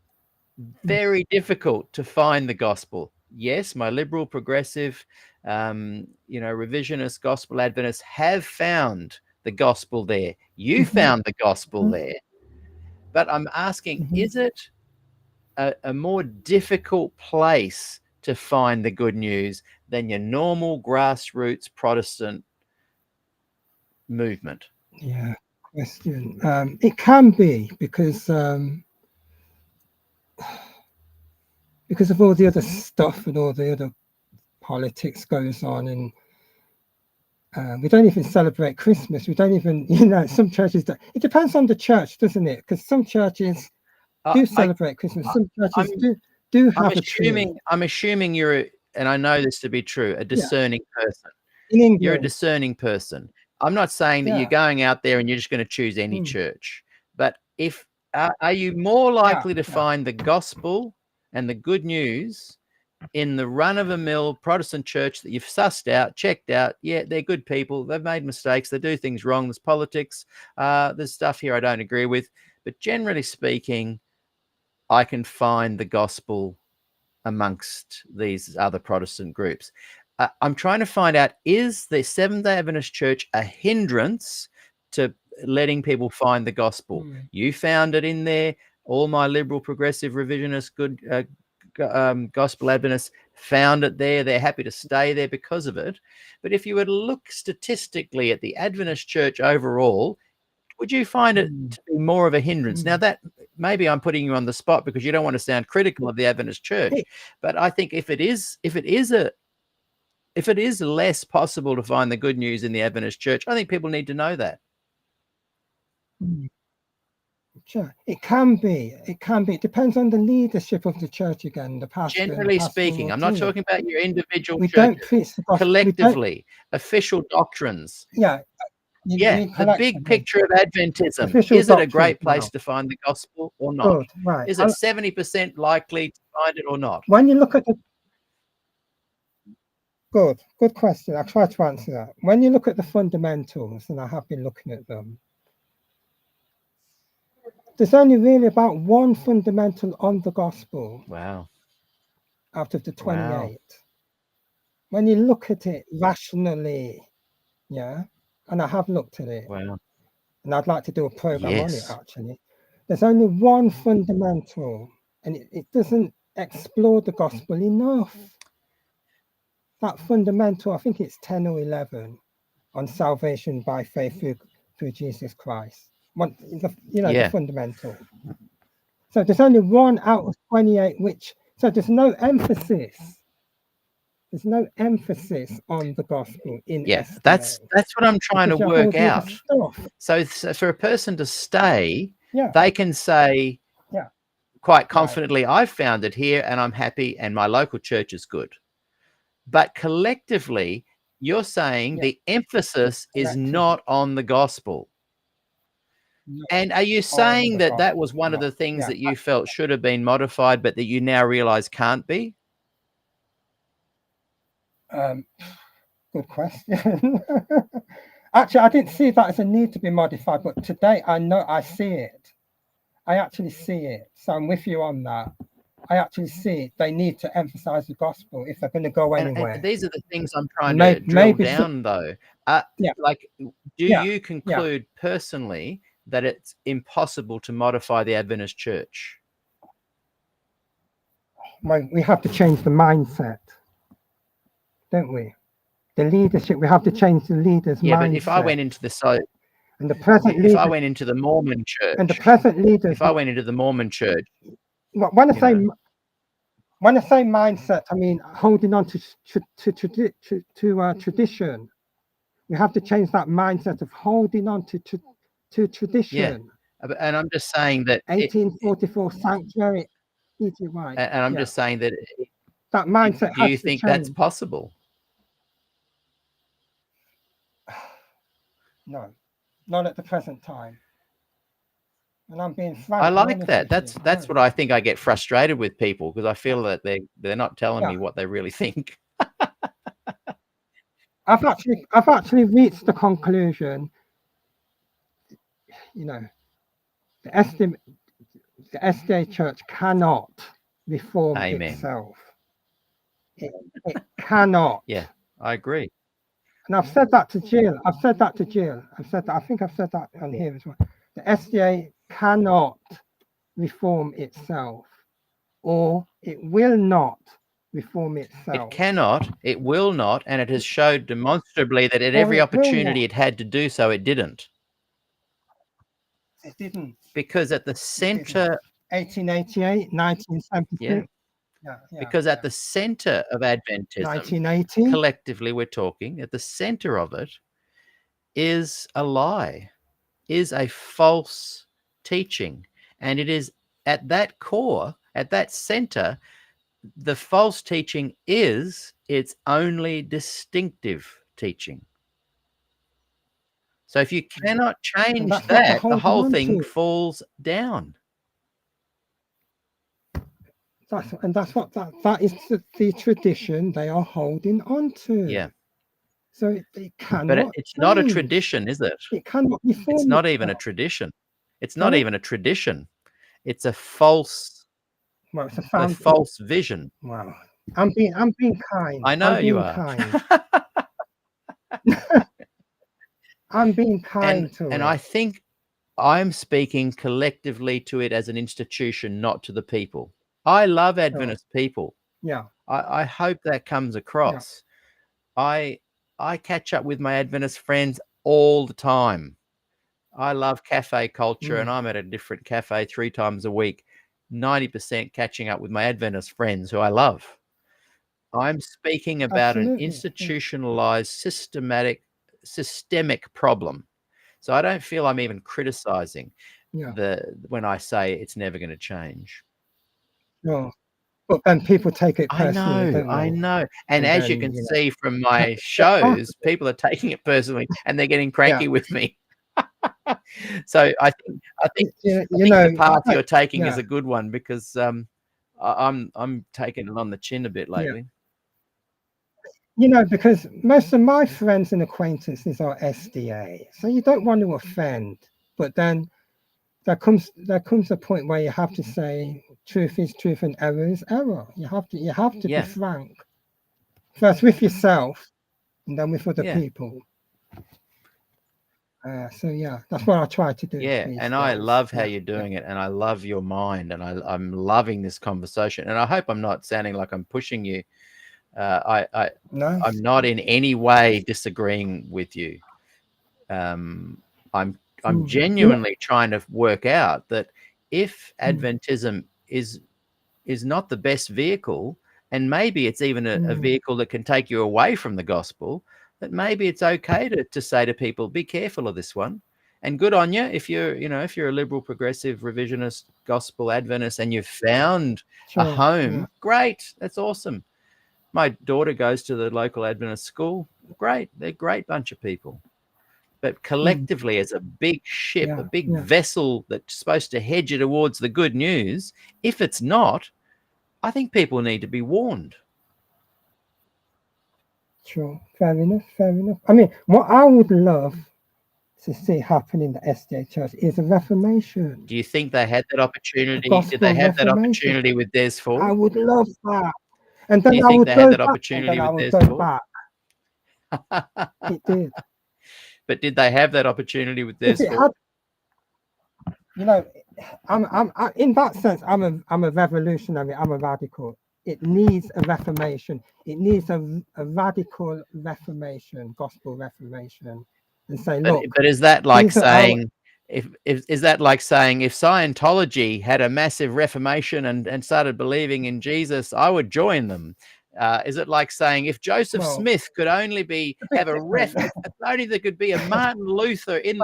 very difficult to find the gospel? Yes, my liberal, progressive, revisionist gospel Adventists have found the gospel there. You found the gospel there. But I'm asking, is it a more difficult place to find the good news than your normal grassroots Protestant movement? Yeah, question. It can be because of all the other stuff and all the other politics goes on, and we don't even celebrate Christmas. We don't even, some churches don't. It depends on the church, doesn't it? Because some churches do celebrate Christmas. Some churches do have a tree. I'm assuming you're, and I know this to be true, a discerning person. In England, you're a discerning person. I'm not saying that you're going out there and you're just going to choose any church, but if are you more likely to find the gospel and the good news in the run-of-the-mill Protestant church that you've sussed out, checked out? Yeah, they're good people. They've made mistakes. They do things wrong. There's politics. There's stuff here I don't agree with. But generally speaking, I can find the gospel amongst these other Protestant groups. I'm trying to find out, is the Seventh-day Adventist Church a hindrance to letting people find the gospel? You found it in there. All my liberal, progressive, revisionist, good gospel Adventists found it there. They're happy to stay there because of it. But if you were to look statistically at the Adventist Church overall, would you find it to be more of a hindrance? Now, that maybe I'm putting you on the spot because you don't want to sound critical of the Adventist Church, but I think if it is less possible to find the good news in the Adventist Church, I think people need to know that. Sure. It can be. It can be. It depends on the leadership of the church again, the pastor. Generally the pastor speaking, will I'm not do talking it. about your individual We church. don't preach the gospel. Collectively, official doctrines. Yeah. You Yeah, mean the big collectively. picture of Adventism. Official Is it a doctrine, great place no. to find the gospel or not? Good. Right. Is it 70% likely to find it or not? When you look at the good question. I'll try to answer that. When you look at the fundamentals, and I have been looking at them, there's only really about one fundamental on the gospel. Wow. Out of the 28. Wow. When you look at it rationally, yeah, and I have looked at it, Wow. and I'd like to do a program on it Yes. actually. There's only one fundamental, and it doesn't explore the gospel enough. That fundamental, I think it's 10 or 11, on salvation by faith through Jesus Christ. The fundamental. So there's only one out of 28 so there's no emphasis. There's no emphasis on the gospel in SDA. That's what I'm trying to work out. So for a person to stay, they can say quite confidently, I've found it here and I'm happy and my local church is good. But collectively, you're saying the emphasis is not on the gospel. And are you saying that was one of the things that you felt should have been modified, but that you now realize can't be? Good question. Actually, I didn't see that as a need to be modified, but today I know I see it. I actually see it. So I'm with you on that. I actually see they need to emphasize the gospel if they're going to go anywhere. And these are the things I'm trying to drill down, though. Like, do you conclude personally that it's impossible to modify the Adventist church? Well, we have to change the mindset, don't we? The leadership, we have to change the leader's mindset. But if I went into and the present if I went into the Mormon church, and the present leaders, if I went into the Mormon church, when I say mindset, I mean holding on to tradition. We have to change that mindset of holding on to tradition. Yeah, and I'm just saying that 1844 sanctuary. And I'm just saying that that mindset. Do you think that's possible? No, not at the present time. And I'm being frank. I like that. That's what I think I get frustrated with people, because I feel that they're not telling me what they really think. I've actually reached the conclusion, the SDA church cannot reform itself. It cannot. Yeah, I agree. And I've said that to Jill. I think I've said that on here as well. The SDA cannot reform itself, or it will not reform itself. It cannot, it will not, and it has showed demonstrably that at every opportunity it had to do so, it didn't. It didn't. Because at the center... 1888, 1976. Because at the center of Adventism, 1980, collectively we're talking, at the center of it is a lie, is a false teaching. And it is at that core, at that center, the false teaching is its only distinctive teaching. So if you cannot change that, the whole thing falls down. That is the tradition they are holding on to. Yeah. So it cannot. But it's not a tradition, is it? It cannot be formed. It's not even a tradition. It's not even a tradition. It's a false. Well, it's a false vision. Wow. I'm being kind. I know you are. I'm being kind to it. And I think I'm speaking collectively to it as an institution, not to the people. I love Adventist people. Yeah. I hope that comes across. Yeah. I catch up with my Adventist friends all the time. I love cafe culture, and I'm at a different cafe 3 times a week, 90% catching up with my Adventist friends who I love. I'm speaking about an institutionalized, systemic problem. So I don't feel I'm even criticizing. when I say it's never going to change. No. But then people take it personally, don't I they? know. And as you then, can see from my shows, people are taking it personally and they're getting cranky with me. So I think the path you're taking is a good one, because I'm taking it on the chin a bit lately. Because most of my friends and acquaintances are SDA, so you don't want to offend, but then there comes a point where you have to say truth is truth and error is error. You have to be frank, first with yourself and then with other people. So that's what I try to do. And I love how you're doing it, and I love your mind, and I'm loving this conversation, and I hope I'm not sounding like I'm pushing you. I'm not in any way disagreeing with you. I'm genuinely trying to work out that if Adventism is not the best vehicle, and maybe it's even a vehicle that can take you away from the gospel, that maybe it's okay to say to people, be careful of this one. And good on you if you're a liberal, progressive, revisionist, gospel Adventist, and you've found a home. Great, that's awesome. My daughter goes to the local Adventist school. Great, they're a great bunch of people. But collectively, as a big ship, a big vessel that's supposed to head you towards the good news, if it's not, I think people need to be warned. Sure, fair enough. I mean, what I would love to see happen in the SDA Church is a reformation. Do you think they had that opportunity? Did they have that opportunity with Des Ford? I would love that. And then do you think they had that opportunity with Des Ford? It did. But did they have that opportunity with Des Ford? I'm in that sense, I'm a revolutionary. I'm a radical. It needs a reformation. It needs a radical reformation, gospel reformation, and say, look. But is that like saying, is that like saying if Scientology had a massive reformation and started believing in Jesus, I would join them? Is it like saying if Joseph Smith could only have a only there could be a Martin Luther in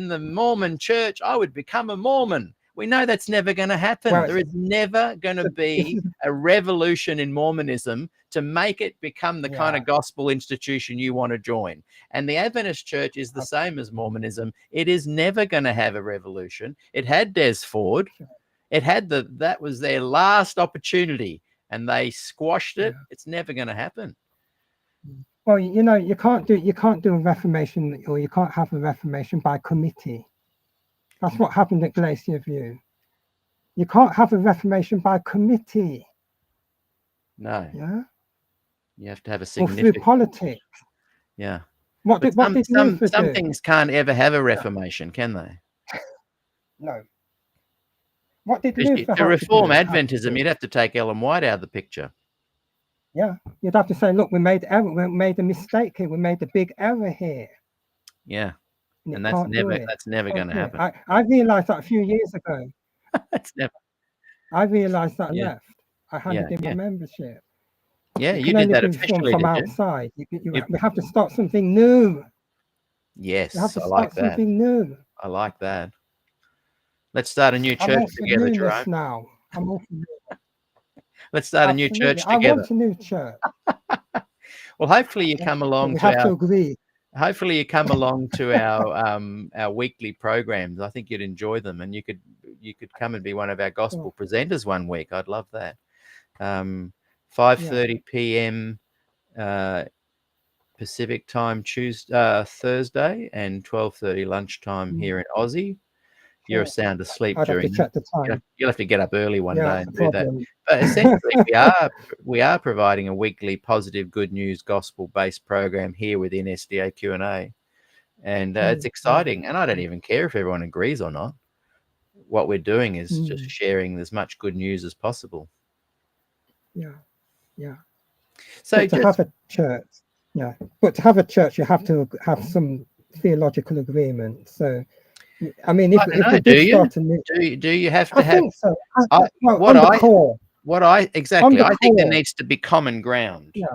the Mormon church, I would become a Mormon? We know that's never going to happen. There is never going to be a revolution in Mormonism to make it become the kind of gospel institution you want to join. And the Adventist Church is the same as Mormonism. It is never going to have a revolution. It had Des Ford. It had that was their last opportunity, and they squashed it. It's never going to happen. Well, you can't do a reformation, or you can't have a reformation by committee. That's what happened at Glacier View. You can't have a reformation by committee. No. Yeah. You have to have a significant. Or through politics. Yeah. Some things can't ever have a reformation, can they? No. What did Luther to reform Adventism, you'd have to take Ellen White out of the picture. Yeah, you'd have to say, look, we made a mistake here. We made a big error here. Yeah. And that's never going to happen. I realized that a few years ago. I realized that I left. I handed in my membership. Yeah, you did that officially, from outside. We have to start something new. Yes, I like that. Something new. I like that. Let's start a new church together, Jerome. Now. Let's start a new church together. I want a new church. Well, hopefully you come along we have to agree. Hopefully you come along to our weekly programs. I think you'd enjoy them, and you could come and be one of our gospel presenters one week. I'd love that. 5:30 p.m. Pacific time Thursday, and 12:30 lunchtime here in Aussie. You're sound asleep during. You'll have to get up early one day and do that. But essentially, we are providing a weekly positive, good news, gospel-based program here within SDAQ&A, and it's exciting. And I don't even care if everyone agrees or not. What we're doing is just sharing as much good news as possible. Yeah. So to have a church, but to have a church, you have to have some theological agreement. So. I mean, if do you have to have? Think so. I think there needs to be common ground. Yeah.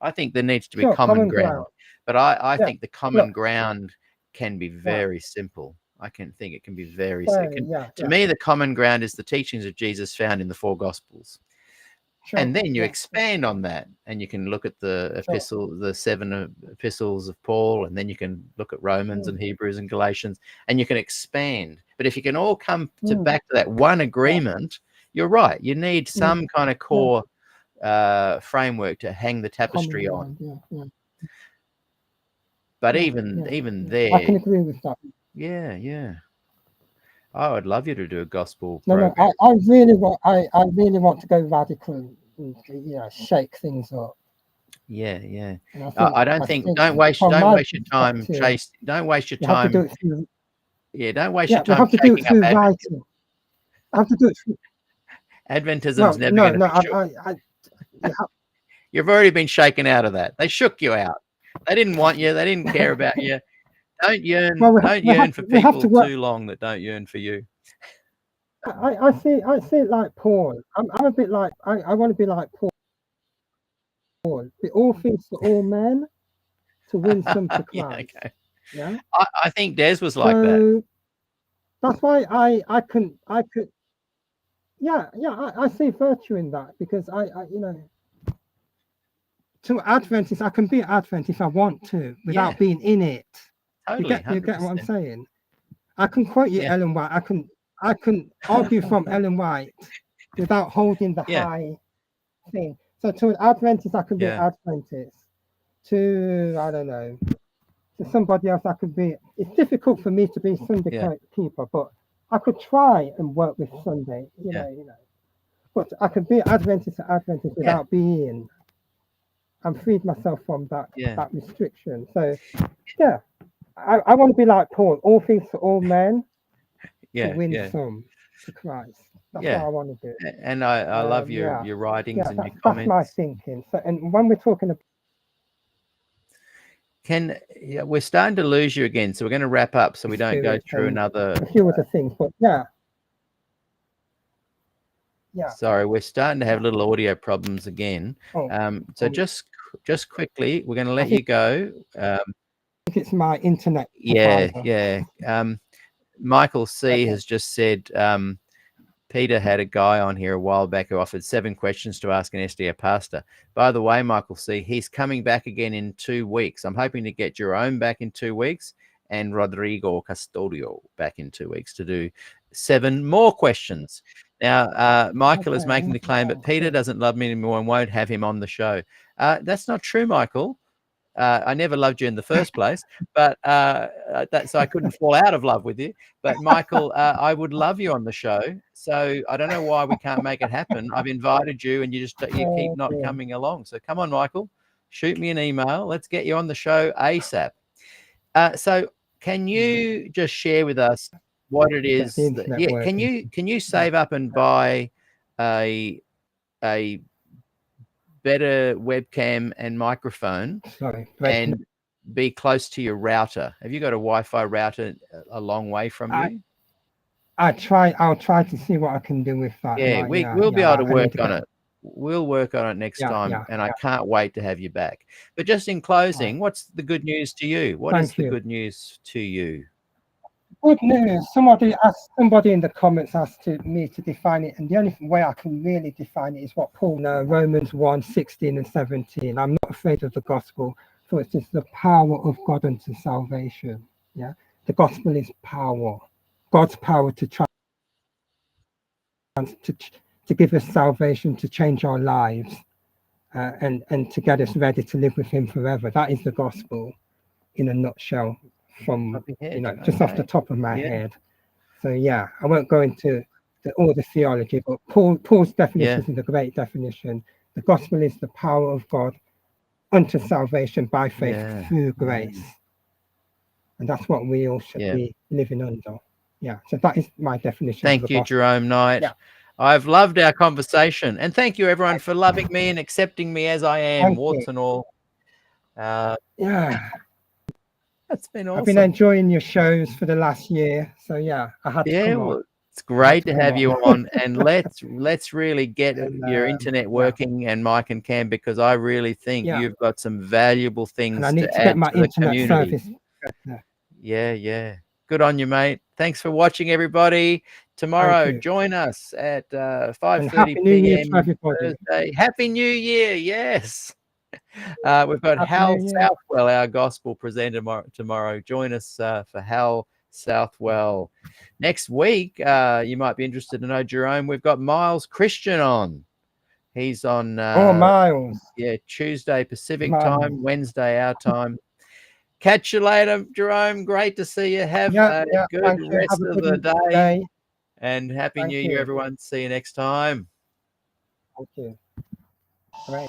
I think there needs to be common ground. But I think the common ground can be very simple. I can think it can be very yeah, to me, the common ground is the teachings of Jesus found in the 4 Gospels. sure, And then you yeah, expand on that, and you can look at the the 7 epistles of Paul, and then you can look at Romans and Hebrews and Galatians, and you can expand. But if you can all come back to that one agreement, you're right. You need some kind of core framework to hang the tapestry on. Yeah. But even there, I can agree with that. Yeah. I would love you to do a gospel No, program. I really want to go radical and shake things up. Yeah. And don't waste your time chasing. Don't waste your time. Have to do it through, don't waste your time. We have to do it through writing. I have to do it through. Adventism's never going to be shook. You've already been shaken out of that. They shook you out. They didn't want you. They didn't care about you. Don't yearn. Don't yearn for people too long that don't yearn for you. I see it like Paul. I'm a bit like I want to be like Paul. Be all things to all men to win some to Christ. Yeah. I think Des was like that. That's why I could. I see virtue in that, because I to Adventist, I can be an Adventist if I want to without being in it. Totally, you get what I'm saying? I can quote you Ellen White. I can argue from Ellen White without holding the high thing. So to an Adventist, I can be an Adventist. To, I don't know, to somebody else, I could be. It's difficult for me to be Sunday keeper, but I could try and work with Sunday. You know. But I could be Adventist to Adventist without being. I'm freed myself from that restriction. So, I want to be like Paul. All things to all men. To win some to Christ. That's what I want to do. And I love your writings and your comments. That's my thinking. So, and when we're talking about, we're starting to lose you again, so we're going to wrap up so we don't go through another. A few other things, but Sorry, we're starting to have little audio problems again. So just quickly, we're going to let you go. I think it's my internet. Michael C has just said Peter had a guy on here a while back who offered 7 questions to ask an SDA pastor. By the way, Michael C, he's coming back again in 2 weeks. I'm hoping to get Jerome back in 2 weeks and Rodrigo Custodio back in 2 weeks to do 7 more questions. Now, Michael is making the claim, but Peter doesn't love me anymore and won't have him on the show. That's not true, Michael. I never loved you in the first place, but so I couldn't fall out of love with you. But Michael, I would love you on the show. So I don't know why we can't make it happen. I've invited you, and you keep not coming along. So come on, Michael, shoot me an email. Let's get you on the show ASAP. So can you just share with us what it is? Can you save up and buy a better webcam and microphone and be close to your router? Have you got a Wi-Fi router a long way from you? I'll try to see what I can do with that. We'll be able to work on it. We'll work on it next time, and I can't wait to have you back. But just in closing, what's the good news to you? What is the good news to you? Good news. Somebody in the comments asked me to define it, and the only way I can really define it is what Paul Romans 1:16 and 17. I'm not afraid of the gospel, for it is the power of God unto salvation. Yeah, the gospel is power, God's power to give us salvation, to change our lives, and to get us ready to live with Him forever. That is the gospel in a nutshell. From just off the top of my head. So I won't go into all the theology, but Paul's definition is a great definition. The gospel is the power of God unto salvation by faith through grace, and that's what we all should be living under. So that is my definition. Thank you, Jerome Knight. I've loved our conversation, and thank you everyone for loving me and accepting me as I am, warts and all. That's been awesome. I've been enjoying your shows for the last year, so I had to come on. It's great to have you on, and let's really get your internet working and Mike and Cam, because I really think you've got some valuable things and I need to add get my to the internet community. service. Yeah. Good on you, mate. Thanks for watching, everybody. Tomorrow, you. join us at And 5:30 Happy New Year to p.m. everybody. Thursday. Happy New Year, yes. We've got Happy Hal New Year. Southwell, our gospel presenter tomorrow. Join us for Hal Southwell. Next week, you might be interested to know, Jerome, we've got Miles Christian on. He's on Miles. Tuesday Pacific Miles. time, Wednesday our time. Catch you later, Jerome. Great to see you. Have a good rest of the day. And Happy New Year, everyone. See you next time. Thank you. Great.